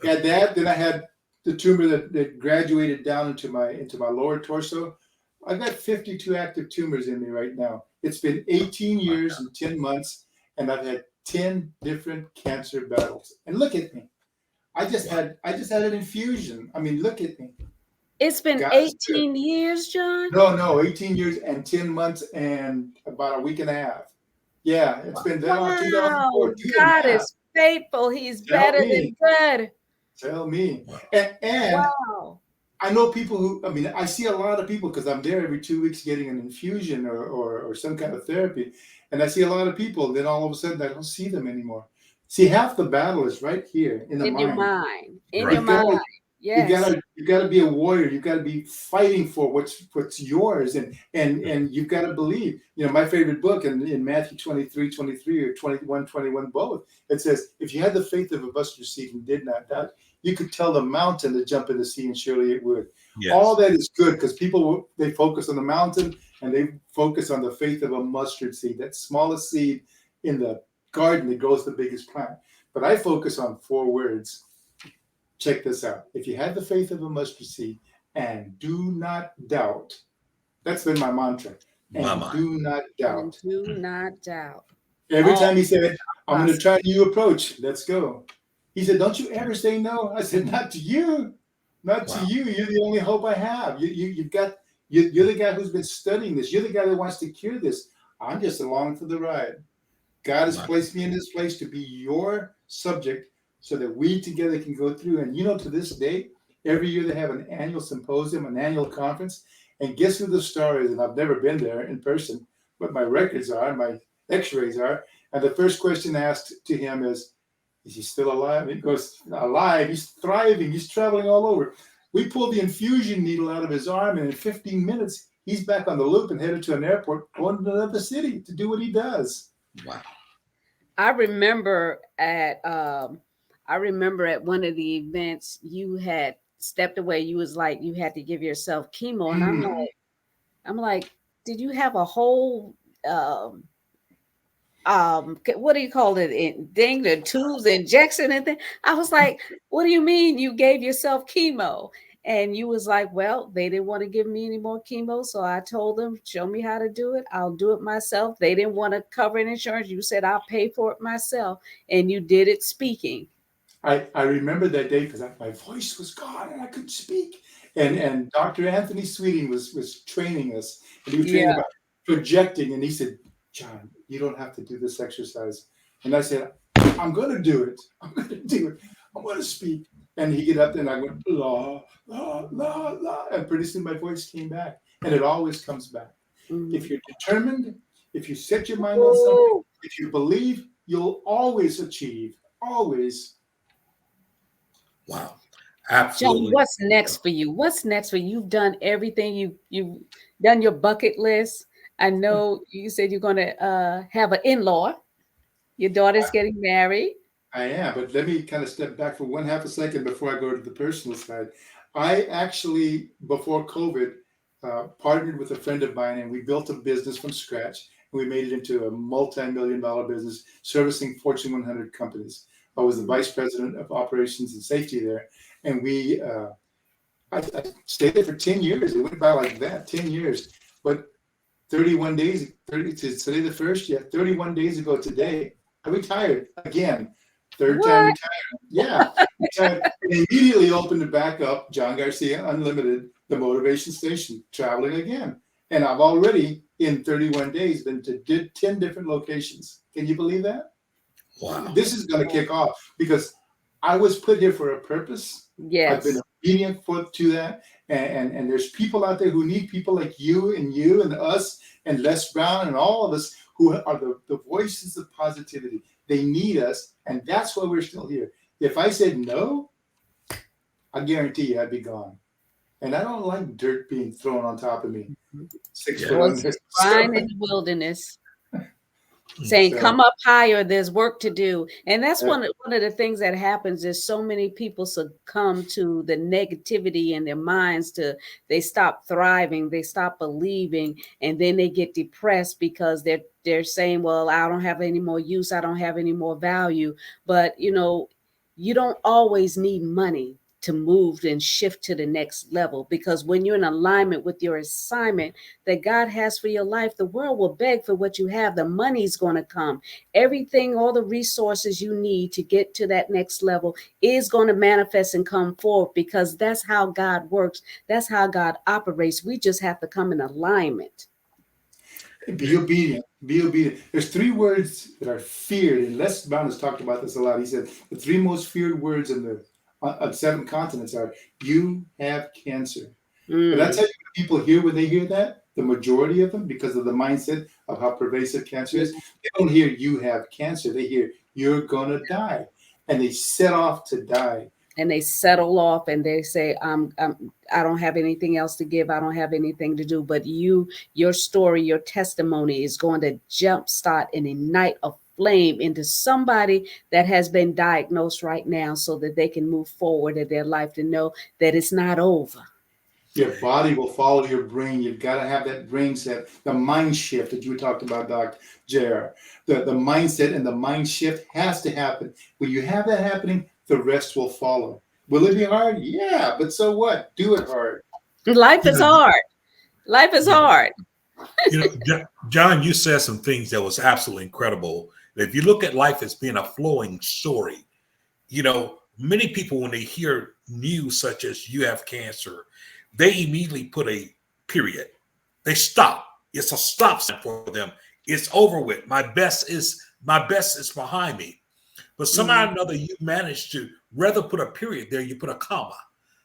[SPEAKER 4] had that, then I had the tumor that graduated down into my lower torso. I've got 52 active tumors in me right now. It's been 18 years and 10 months, and I've had 10 different cancer battles. And look at me. I just had an infusion. I mean, look at me.
[SPEAKER 1] It's been 18 years, John?
[SPEAKER 4] No, 18 years and 10 months and about a week and a half. Yeah, it's been that long. 2004.
[SPEAKER 1] God is faithful. He's better than good.
[SPEAKER 4] Tell me. And I know people who, I mean, I see a lot of people because I'm there every 2 weeks getting an infusion or some kind of therapy. And I see a lot of people. Then all of a sudden, I don't see them anymore. See, half the battle is right here in the mind.
[SPEAKER 1] Your mind. In your mind.
[SPEAKER 4] Yes. You gotta be a warrior. You gotta be fighting for what's yours, and you've got to believe. You know, my favorite book in Matthew 23:23 or 21:21 both, it says, if you had the faith of a mustard seed and did not doubt, you could tell the mountain to jump in the sea and surely it would. Yes. All that is good because people, they focus on the mountain and they focus on the faith of a mustard seed, that smallest seed in the garden that grows the biggest plant. But I focus on 4 words. Check this out. If you had the faith of a mustard seed and do not doubt, that's been my mantra. And do not doubt.
[SPEAKER 1] And do not doubt.
[SPEAKER 4] Every time he said, I'm going to try a new approach. Let's go. He said, don't you ever say no. I said, not to you. Not to you. You're the only hope I have. You're the guy who's been studying this. You're the guy that wants to cure this. I'm just along for the ride. God has placed me in this place to be your subject so that we together can go through. And you know, to this day, every year they have an annual symposium, an annual conference. And guess who the star is? And I've never been there in person, but my records are, my x-rays are. And the first question asked to him is he still alive? He goes, alive. He's thriving. He's traveling all over. We pulled the infusion needle out of his arm, and in 15 minutes, he's back on the loop and headed to an airport, going to another city to do what he does.
[SPEAKER 3] Wow.
[SPEAKER 1] I remember at one of the events you had stepped away. You was like, you had to give yourself chemo. And I'm like, did you have a whole, what do you call it? Thing, the tubes, injection and thing. I was like, what do you mean you gave yourself chemo? And you was like, well, they didn't want to give me any more chemo. So I told them, show me how to do it. I'll do it myself. They didn't want to cover an insurance. You said, I'll pay for it myself. And you did it speaking.
[SPEAKER 4] I remember that day because my voice was gone and I couldn't speak. And Dr. Anthony Sweeting was training us. And he was training about projecting. And he said, John, you don't have to do this exercise. And I said, I'm going to do it. I'm going to do it. I'm going to speak. And he get up there and I went, la, la, la, la. And pretty soon my voice came back. And it always comes back. Mm-hmm. If you're determined, if you set your mind on something, If you believe, you'll always achieve. Always.
[SPEAKER 3] Wow.
[SPEAKER 1] John,
[SPEAKER 3] Absolutely.
[SPEAKER 1] what's next for you? What's next for you? You've done everything. You've done your bucket list. I know you said you're going to have an in-law. Your daughter's getting married.
[SPEAKER 4] I am, but let me kind of step back for one half a second before I go to the personal side. I actually, before COVID, partnered with a friend of mine, and we built a business from scratch. And we made it into a multi-million-dollar business servicing Fortune 100 companies. I was the vice president of operations and safety there, and I stayed there for 10 years. It went by like that, 10 years. But 31 days, 30 to today the first, 31 days ago today, I retired again. Third time
[SPEAKER 1] What?
[SPEAKER 4] retired. Yeah. Retired. And immediately opened it back up, John Garcia Unlimited, the motivation station, traveling again. And I've already, in 31 days, been to 10 different locations. Can you believe that?
[SPEAKER 3] Wow.
[SPEAKER 4] This is going to kick off because I was put here for a purpose.
[SPEAKER 1] Yes.
[SPEAKER 4] I've been obedient to that. And there's people out there who need people like you and us and Les Brown and all of us who are the voices of positivity. They need us, and that's why we're still here. If I said no, I guarantee you I'd be gone. And I don't like dirt being thrown on top of me. 6 foot under.
[SPEAKER 1] Crying in the wilderness. Saying, come up higher, there's work to do. And that's one of the things that happens is so many people succumb to the negativity in their minds they stop thriving, they stop believing, and then they get depressed because they're saying, well, I don't have any more use, I don't have any more value. But you don't always need money to move and shift to the next level, because when you're in alignment with your assignment that God has for your life, the world will beg for what you have. The money's going to come. Everything, all the resources you need to get to that next level is going to manifest and come forth, because that's how God works. That's how God operates. We just have to come in alignment.
[SPEAKER 4] Be obedient. Be obedient. There's 3 words that are feared, and Les Brown has talked about this a lot. He said the 3 most feared words on 7 continents are "you have cancer." But I tell you, what people hear when they hear that, the majority of them, because of the mindset of how pervasive cancer is, they don't hear "you have cancer." They hear "you're gonna die," and they set off to die.
[SPEAKER 1] And they settle off and they say, I don't have anything else to give. I don't have anything to do. But your story, your testimony is going to jumpstart and ignite a flame into somebody that has been diagnosed right now, so that they can move forward in their life to know that it's not over.
[SPEAKER 4] Your body will follow your brain. You've got to have that brain set, the mind shift that you talked about, Dr. JR. The mindset and the mind shift has to happen. When you have that happening, the rest will follow. Will it be hard? Yeah, but so what? Do it hard.
[SPEAKER 1] Life is hard. Life is hard.
[SPEAKER 3] John, you said some things that was absolutely incredible. If you look at life as being a flowing story, many people, when they hear news such as you have cancer, they immediately put a period. They stop. It's a stop sign for them. It's over with. My best is behind me. But somehow or another, you managed to rather put a period there, you put a comma.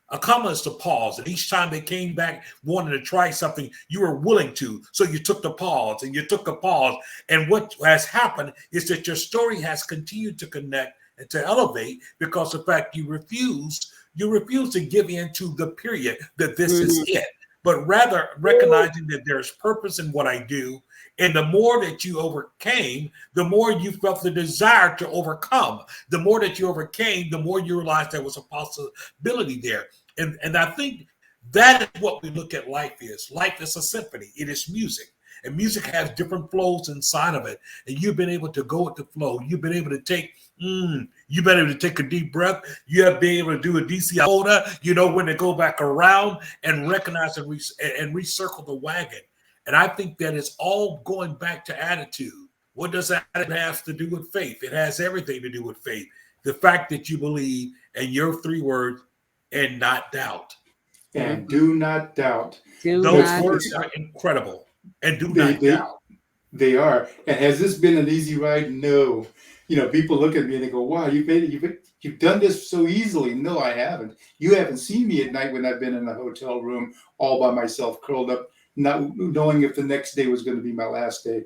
[SPEAKER 3] A comma is to pause. And each time they came back wanting to try something, you were willing to. So you took the pause and you took a pause. And what has happened is that your story has continued to connect and to elevate, because of the fact you refuse to give in to the period that this is it, but rather recognizing that there's purpose in what I do. And the more that you overcame, the more you felt the desire to overcome. The more that you overcame, the more you realized there was a possibility there. And I think that is what we look at life is. Life is a symphony. It is music. And music has different flows inside of it. And you've been able to go with the flow. You've been able to take, you've been able to take a deep breath. You have been able to do a DC Iona, when to go back around and recognize and recircle the wagon. And I think that it's all going back to attitude. What does that have to do with faith? It has everything to do with faith. The fact that you believe, and your 3 words, and not doubt.
[SPEAKER 4] And do not doubt.
[SPEAKER 3] Those words are incredible. And do not doubt.
[SPEAKER 4] They are. And has this been an easy ride? No. People look at me and they go, wow, you've done this so easily. No, I haven't. You haven't seen me at night when I've been in a hotel room all by myself, curled up, not knowing if the next day was going to be my last day.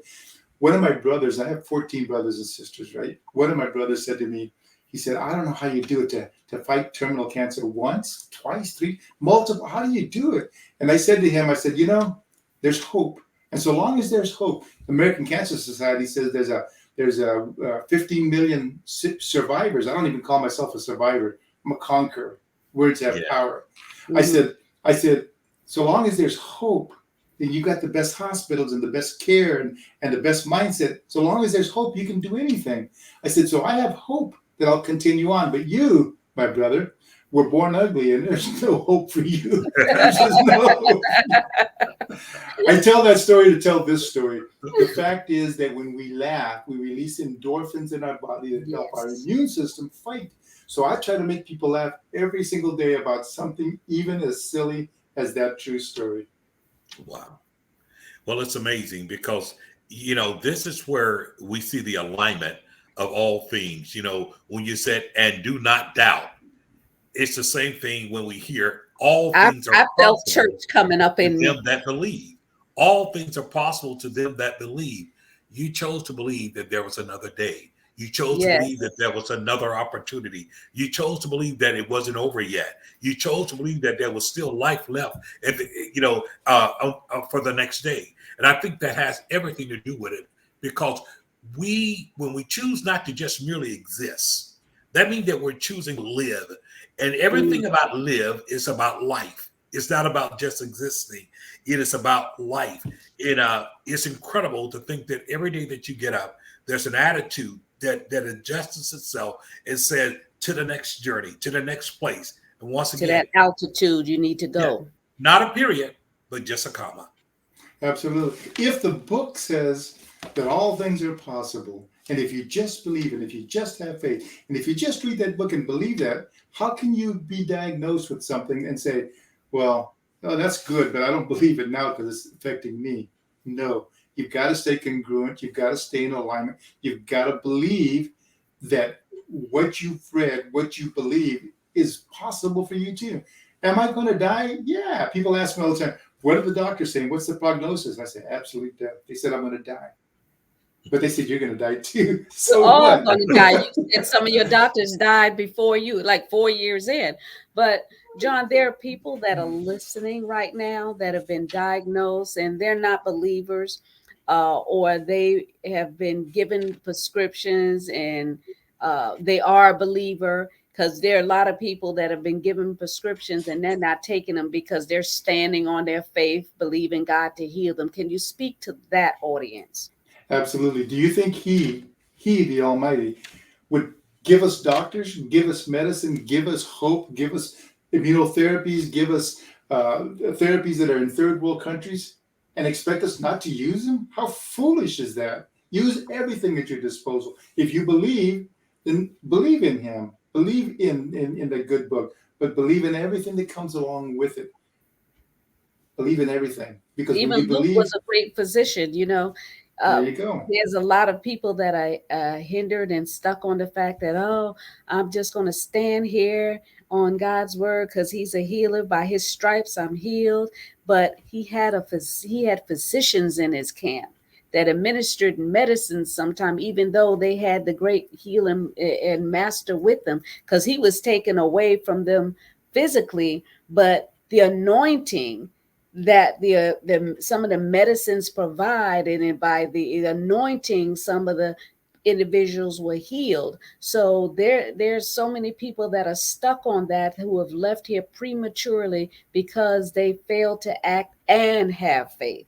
[SPEAKER 4] One of my brothers, I have 14 brothers and sisters, right? One of my brothers said to me, he said, I don't know how you do it to fight terminal cancer once, twice, three, multiple. How do you do it? And I said to him, I said, there's hope. And so long as there's hope, the American Cancer Society says there's a 15 million survivors. I don't even call myself a survivor. I'm a conqueror. Words have power.
[SPEAKER 1] Mm-hmm.
[SPEAKER 4] I said, so long as there's hope, then you got the best hospitals and the best care and the best mindset. So long as there's hope, you can do anything. I said, so I have hope that I'll continue on. But you, my brother, were born ugly, and there's no hope for you. There's just no hope. I tell that story to tell this story. The fact is that when we laugh, we release endorphins in our body that help our immune system fight. So I try to make people laugh every single day about something even as silly as that true story.
[SPEAKER 3] Wow. Well, it's amazing because, this is where we see the alignment of all things. When you said, and do not doubt, it's the same thing when we hear all things are
[SPEAKER 1] I felt
[SPEAKER 3] possible
[SPEAKER 1] church coming up in
[SPEAKER 3] to
[SPEAKER 1] me.
[SPEAKER 3] them that believe. All things are possible to them that believe. You chose to believe that there was another day. You chose to believe that there was another opportunity. You chose to believe that it wasn't over yet. You chose to believe that there was still life left, for the next day. And I think that has everything to do with it, because when we choose not to just merely exist, that means that we're choosing to live. And everything about live is about life. It's not about just existing. It is about life. It's incredible to think that every day that you get up, there's an attitude that adjusts itself and says, to the next journey, to the next place. And once again,
[SPEAKER 1] to that altitude you need to go.
[SPEAKER 3] Not a period, but just a comma.
[SPEAKER 4] Absolutely. If the book says that all things are possible, and if you just believe, and if you just have faith, and if you just read that book and believe that, how can you be diagnosed with something and say, well, oh, that's good, but I don't believe it now because it's affecting me? No, you've got to stay congruent. You've got to stay in alignment. You've got to believe that what you've read, what you believe is possible for you too. Am I going to die? Yeah. People ask me all the time, what are the doctors saying? What's the prognosis? I say, absolute death. They said, I'm going to die. But they said, you're going to die too. So
[SPEAKER 1] We're all
[SPEAKER 4] what?
[SPEAKER 1] going to die. You said some of your doctors died before you, like 4 years in. But John, there are people that are listening right now that have been diagnosed and they're not believers, or they have been given prescriptions and they are a believer, because there are a lot of people that have been given prescriptions and they're not taking them because they're standing on their faith, believing God to heal them. Can you speak to that audience?
[SPEAKER 4] Absolutely. Do you think he, the Almighty, would give us doctors, give us medicine, give us hope, give us immunotherapies, give us therapies that are in third world countries, and expect us not to use them? How foolish is that? Use everything at your disposal. If you believe, then believe in him. Believe in the good book, but believe in everything that comes along with it. Believe in everything. Because
[SPEAKER 1] Even
[SPEAKER 4] when you
[SPEAKER 1] Luke
[SPEAKER 4] believe,
[SPEAKER 1] was a great physician,
[SPEAKER 4] there you go.
[SPEAKER 1] There's a lot of people that are hindered and stuck on the fact that, oh, I'm just going to stand here on God's word because he's a healer. By his stripes, I'm healed. But he had physicians in his camp that administered medicine sometime, even though they had the great healing and master with them, because he was taken away from them physically, but the anointing that the some of the medicines provide, and by the anointing, some of the individuals were healed. So there's so many people that are stuck on that, who have left here prematurely because they failed to act and have faith.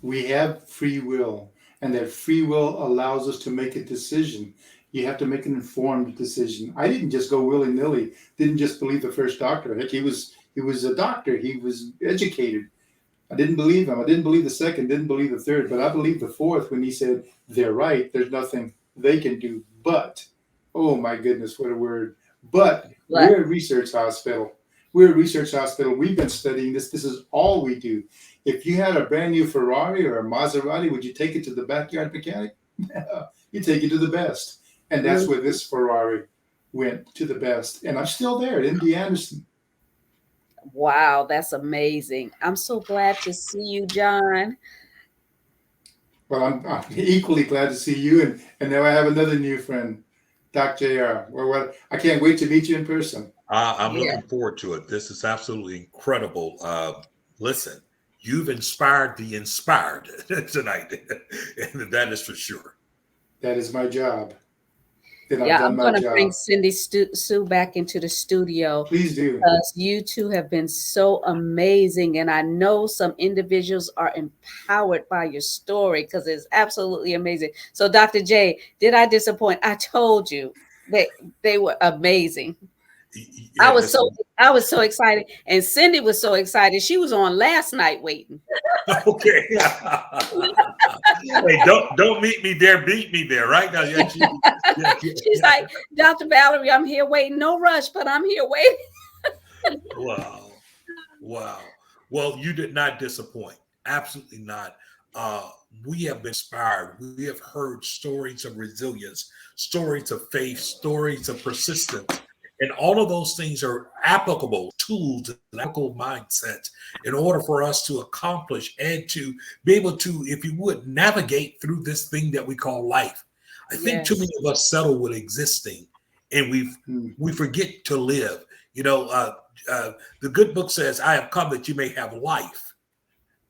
[SPEAKER 4] We have free will, and that free will allows us to make a decision. You have to make an informed decision. I didn't just go willy-nilly, didn't just believe the first doctor. Heck, he was a doctor. He was educated. I didn't believe him. I didn't believe the second, didn't believe the third, but I believed the fourth when he said, they're right. There's nothing they can do. But, oh my goodness, what a word. But we're a research hospital. We're a research hospital. We've been studying this. This is all we do. If you had a brand new Ferrari or a Maserati, would you take it to the backyard mechanic? You take it to the best. And that's where this Ferrari went, to the best. And I'm still there at MD Anderson.
[SPEAKER 1] Wow, that's amazing. I'm so glad to see you, John.
[SPEAKER 4] Well, I'm equally glad to see you, and now I have another new friend, Doc Jr. Well, I can't wait to meet you in person.
[SPEAKER 3] I'm
[SPEAKER 1] Yeah.
[SPEAKER 3] looking forward to it. This is absolutely incredible. Listen, you've inspired the inspired tonight, and that is for sure.
[SPEAKER 4] That is my job. Then I've
[SPEAKER 1] Yeah,
[SPEAKER 4] done
[SPEAKER 1] I'm
[SPEAKER 4] my
[SPEAKER 1] going to bring
[SPEAKER 4] job.
[SPEAKER 1] Cindy Sue back into the studio
[SPEAKER 4] Please do.
[SPEAKER 1] because you two have been so amazing. And I know some individuals are empowered by your story because it's absolutely amazing. So, Dr. J, did I disappoint? I told you they were amazing. I
[SPEAKER 3] Yeah,
[SPEAKER 1] was so
[SPEAKER 3] listen.
[SPEAKER 1] I was so excited, and Cindy was so excited. She was on last night waiting.
[SPEAKER 3] Okay. Hey, don't meet me there. Beat me there. Right now, yeah, yeah,
[SPEAKER 1] She's like, Dr. Valerie, I'm here waiting. No rush, but I'm here waiting.
[SPEAKER 3] Wow. Wow. Well, you did not disappoint. Absolutely not. Uh, we have been inspired. We have heard stories of resilience, stories of faith, stories of persistence. And all of those things are applicable tools and applicable mindsets in order for us to accomplish and to be able to, if you would, navigate through this thing that we call life. I think too
[SPEAKER 1] Yes,
[SPEAKER 3] many of us settle with existing and
[SPEAKER 4] Hmm.
[SPEAKER 3] we forget to live. You know, the good book says, I have come that you may have life,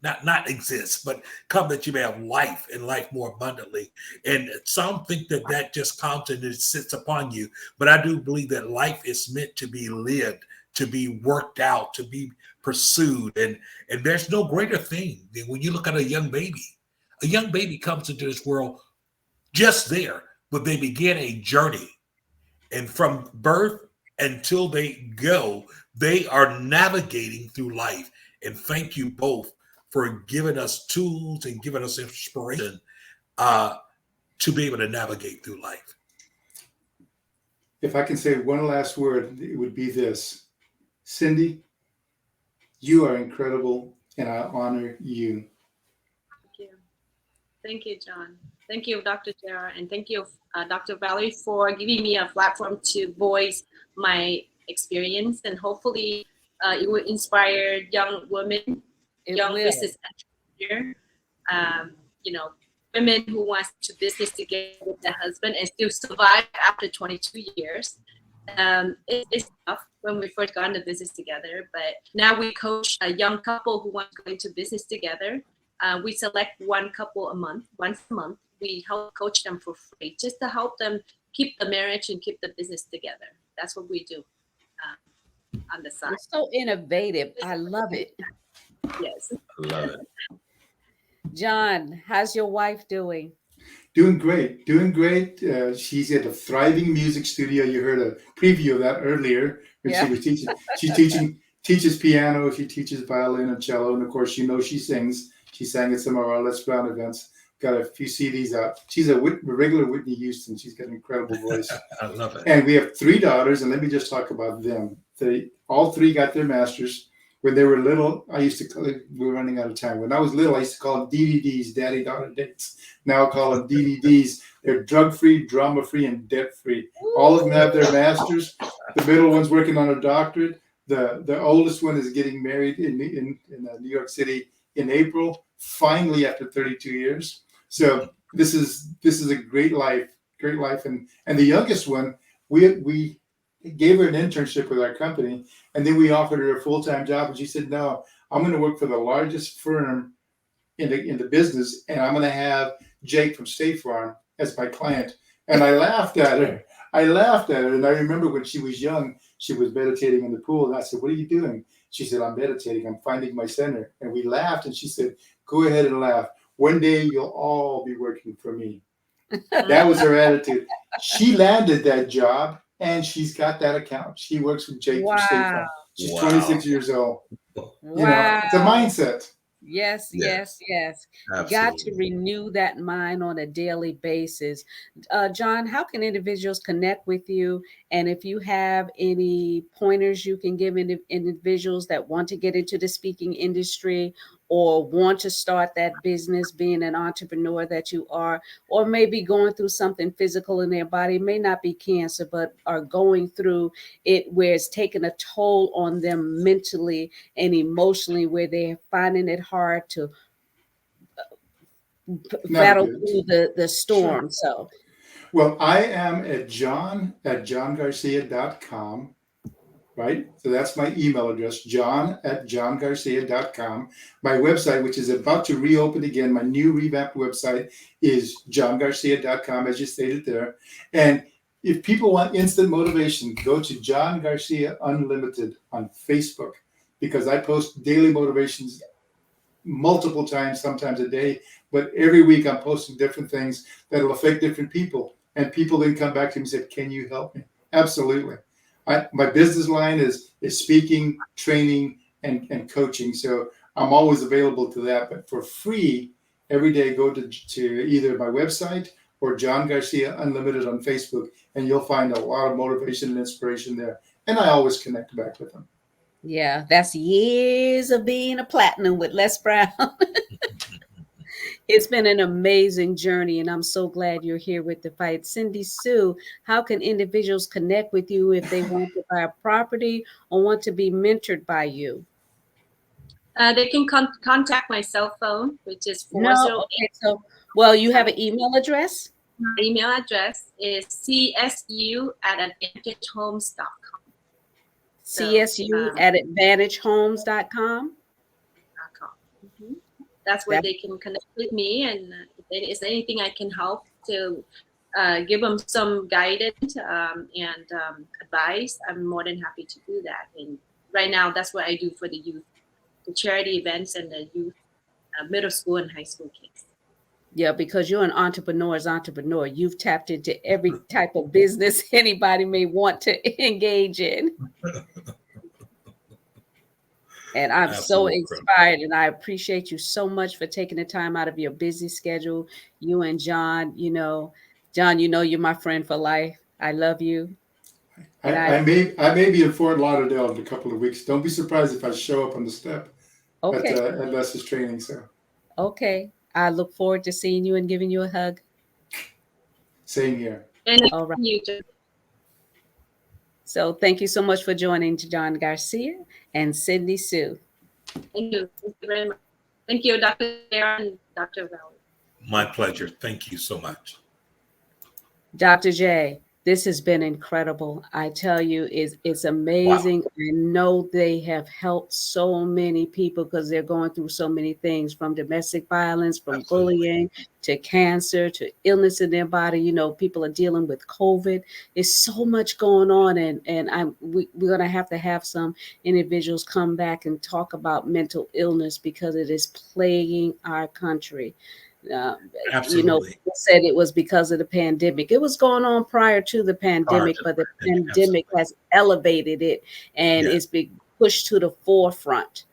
[SPEAKER 3] not exist, but come that you may have life and life more abundantly. And some think that that just comes and it sits upon you. But I do believe that life is meant to be lived, to be worked out, to be pursued. And there's no greater thing than when you look at a young baby. A young baby comes into this world just there, but they begin a journey, and from birth until they go, they are navigating through life. And thank you both for giving us tools and giving us inspiration uh, to be able to navigate through life.
[SPEAKER 4] If I can say one last word, it would be this: Cindy, you are incredible, and I honor you.
[SPEAKER 2] Thank you. Thank you, John. Thank you, Dr. Jara, and thank you, Dr. Valerie, for giving me a platform to voice my experience, and hopefully, it will inspire young women,
[SPEAKER 1] it
[SPEAKER 2] young
[SPEAKER 1] will.
[SPEAKER 2] business entrepreneurs, you know, women who want to business together with their husband and still survive after 22 years. It's tough when we first got into business together, but now we coach a young couple who want to go into business together. We select one couple a month, once a month. We help coach them for free, just to help them keep the marriage and keep the business together. That's what we do on the side.
[SPEAKER 1] It's so innovative. I love it.
[SPEAKER 2] Yes.
[SPEAKER 3] I love it.
[SPEAKER 1] John, how's your wife doing?
[SPEAKER 4] Doing great, doing great. She's at a thriving music studio. You heard a preview of that earlier when she
[SPEAKER 1] Yeah.
[SPEAKER 4] was teaching. Teaches piano. She teaches violin and cello, and of course, you know she sings. She sang at some of our Let's Brown events. Got a few CDs out. She's a regular Whitney Houston. She's got an incredible voice.
[SPEAKER 3] I love it.
[SPEAKER 4] And we have three daughters, and let me just talk about them. They all three got their masters. When they were little, I used to call it, we're running out of time. When I was little, I used to call them DVDs, daddy daughter dates. Now I call them DVDs. They're drug free, drama free, and debt free. All of them have their masters. The middle one's working on a doctorate. The oldest one is getting married in New York City in April, finally after 32 years. So this is a great life, and the youngest one, we gave her an internship with our company, and then we offered her a full-time job, and she said, "No, I'm going to work for the largest firm in the business, and I'm going to have Jake from State Farm as my client." And I laughed at her. And I remember when she was young, she was meditating in the pool, and I said, "What are you doing?" She said, "I'm meditating. I'm finding my center." And we laughed, and she said, "Go ahead and laugh. One day you'll all be working for me." That was her attitude. She landed that job, and she's got that account. She works with Jake from State
[SPEAKER 1] Wow.
[SPEAKER 4] Farm. She's
[SPEAKER 3] Wow.
[SPEAKER 4] 26 years old.
[SPEAKER 1] Wow.
[SPEAKER 4] It's a mindset.
[SPEAKER 1] Yes,
[SPEAKER 3] Yeah,
[SPEAKER 1] yes, yes. Got to
[SPEAKER 3] absolutely.
[SPEAKER 1] renew that mind on a daily basis. John, how can individuals connect with you? And if you have any pointers you can give individuals that want to get into the speaking industry or want to start that business, being an entrepreneur that you are, or maybe going through something physical in their body, it may not be cancer, but are going through it where it's taking a toll on them mentally and emotionally, where they're finding it hard to battle
[SPEAKER 4] Navigate.
[SPEAKER 1] through the storm.
[SPEAKER 4] Sure.
[SPEAKER 1] So
[SPEAKER 4] Well, I am at john@johngarcia.com, right? So that's my email address, john@johngarcia.com. My website, which is about to reopen again, my new revamped website is johngarcia.com, as you stated there. And if people want instant motivation, go to John Garcia Unlimited on Facebook, because I post daily motivations multiple times, sometimes a day, but every week I'm posting different things that'll affect different people. And people then come back to me and say, "Can you help me?" Absolutely. My business line is speaking, training, and coaching. So I'm always available to that. But for free, every day, go to either my website or John Garcia Unlimited on Facebook, and you'll find a lot of motivation and inspiration there. And I always connect back with them.
[SPEAKER 1] yeah, that's years of being a platinum with Les Brown. It's been an amazing journey, and I'm so glad you're here with the fight. Cindy Sue, how can individuals connect with you if they want to buy a property or want to be mentored by you?
[SPEAKER 2] They can contact my cell phone, which is
[SPEAKER 1] No,
[SPEAKER 2] 408.
[SPEAKER 1] okay, so, well, you have an email address?
[SPEAKER 2] My email address is csu@advantagehomes.com.
[SPEAKER 1] CSU at advantagehomes.com.
[SPEAKER 2] Mhm. That's where
[SPEAKER 1] That,
[SPEAKER 2] they can connect with me, and if there is anything I can help to give them some guidance and advice, I'm more than happy to do that. And right now, that's what I do for the youth, the charity events and the youth, middle school and high school kids.
[SPEAKER 1] yeah, because you're an entrepreneur's entrepreneur. You've tapped into every type of business anybody may want to engage in. And I'm so
[SPEAKER 3] Absolutely.
[SPEAKER 1] inspired, and I appreciate you so much for taking the time out of your busy schedule. You and John, John, you're my friend for life. I love you. And
[SPEAKER 4] I may be in Fort Lauderdale in a couple of weeks. Don't be surprised if I show up on the step
[SPEAKER 1] okay,
[SPEAKER 4] at Les's training. So
[SPEAKER 1] okay. I look forward to seeing you and giving you a hug.
[SPEAKER 4] same here.
[SPEAKER 2] And
[SPEAKER 1] All right.
[SPEAKER 2] you,
[SPEAKER 1] So thank you so much for joining John Garcia and Cindy Sue.
[SPEAKER 2] thank you very much. Thank you, Dr. Sarah and Dr. Valerie.
[SPEAKER 3] My pleasure. Thank you so much.
[SPEAKER 1] Dr. J, this has been incredible. I tell you, it's amazing.
[SPEAKER 3] Wow.
[SPEAKER 1] I know they have helped so many people because they're going through so many things, from domestic violence, from
[SPEAKER 3] Absolutely.
[SPEAKER 1] bullying, to cancer, to illness in their body. People are dealing with COVID. There's so much going on, and we're going to have some individuals come back and talk about mental illness because it is plaguing our country.
[SPEAKER 3] Absolutely.
[SPEAKER 1] People said it was because of the pandemic. It was going on prior to the
[SPEAKER 3] Prior
[SPEAKER 1] pandemic,
[SPEAKER 3] to
[SPEAKER 1] but
[SPEAKER 3] the
[SPEAKER 1] the
[SPEAKER 3] pandemic,
[SPEAKER 1] pandemic
[SPEAKER 3] absolutely.
[SPEAKER 1] has elevated it, and
[SPEAKER 3] Yeah.
[SPEAKER 1] it's been pushed to the forefront.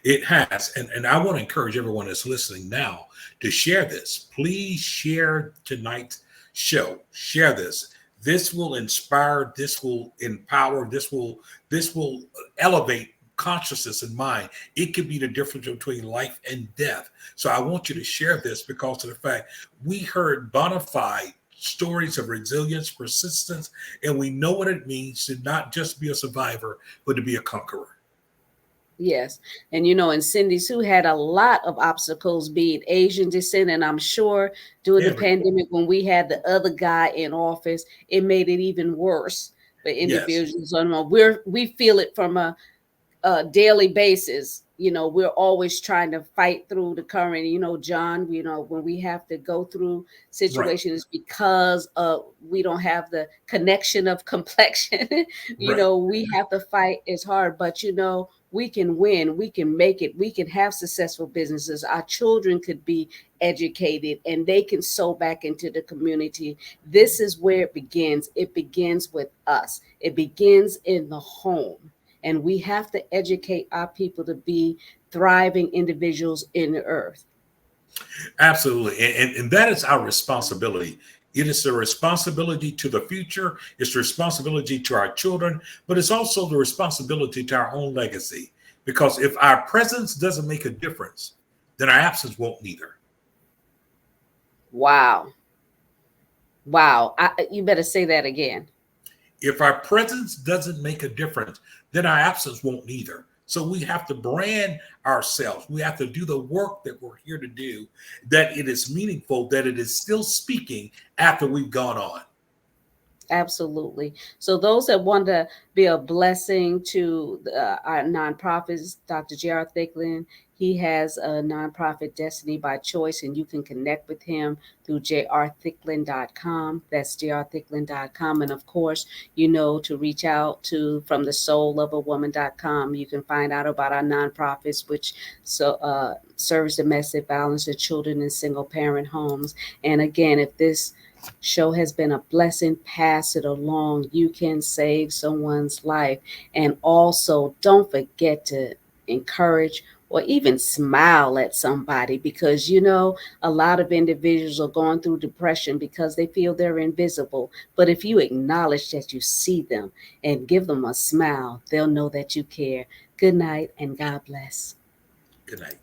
[SPEAKER 3] It has. And I want to encourage everyone that's listening now to share this. Please share tonight's show. Share this. This will inspire, this will empower, this will elevate consciousness and mind. It could be the difference between life and death. So I want you to share this because of the fact we heard bona fide stories of resilience, persistence, and we know what it means to not just be a survivor, but to be a conqueror.
[SPEAKER 1] Yes. And Cindy Sue had a lot of obstacles, being Asian descent. And I'm sure during the pandemic, when we had the other guy in office, it made it even worse for
[SPEAKER 3] Yes.
[SPEAKER 1] individuals. We feel it from a daily basis. We're always trying to fight through the current, John, when we have to go through situations because we don't have the connection of complexion, we have to fight as hard, but we can win, we can make it, we can have successful businesses. Our children could be educated and they can sow back into the community. This is where it begins. It begins with us. It begins in the home. And we have to educate our people to be thriving individuals in the earth.
[SPEAKER 3] Absolutely. And that is our responsibility. It is the responsibility to the future. It's the responsibility to our children, but it's also the responsibility to our own legacy. Because if our presence doesn't make a difference, then our absence won't neither.
[SPEAKER 1] Wow. You better say that again.
[SPEAKER 3] If our presence doesn't make a difference, then our absence won't neither. So we have to brand ourselves. We have to do the work that we're here to do, that it is meaningful, that it is still speaking after we've gone on.
[SPEAKER 1] Absolutely. So those that want to be a blessing to our nonprofits, Dr. J.R. Thicklin, he has a nonprofit, Destiny by Choice, and you can connect with him through jrthicklin.com. That's jrthicklin.com. And of course, to reach out to from the soulofawoman.com. You can find out about our nonprofits, which serves domestic violence to children in single parent homes. And again, if this show has been a blessing, pass it along. You can save someone's life. And also, don't forget to encourage or even smile at somebody, because a lot of individuals are going through depression because they feel they're invisible. But if you acknowledge that you see them and give them a smile, they'll know that you care. Good night and God bless.
[SPEAKER 3] Good night.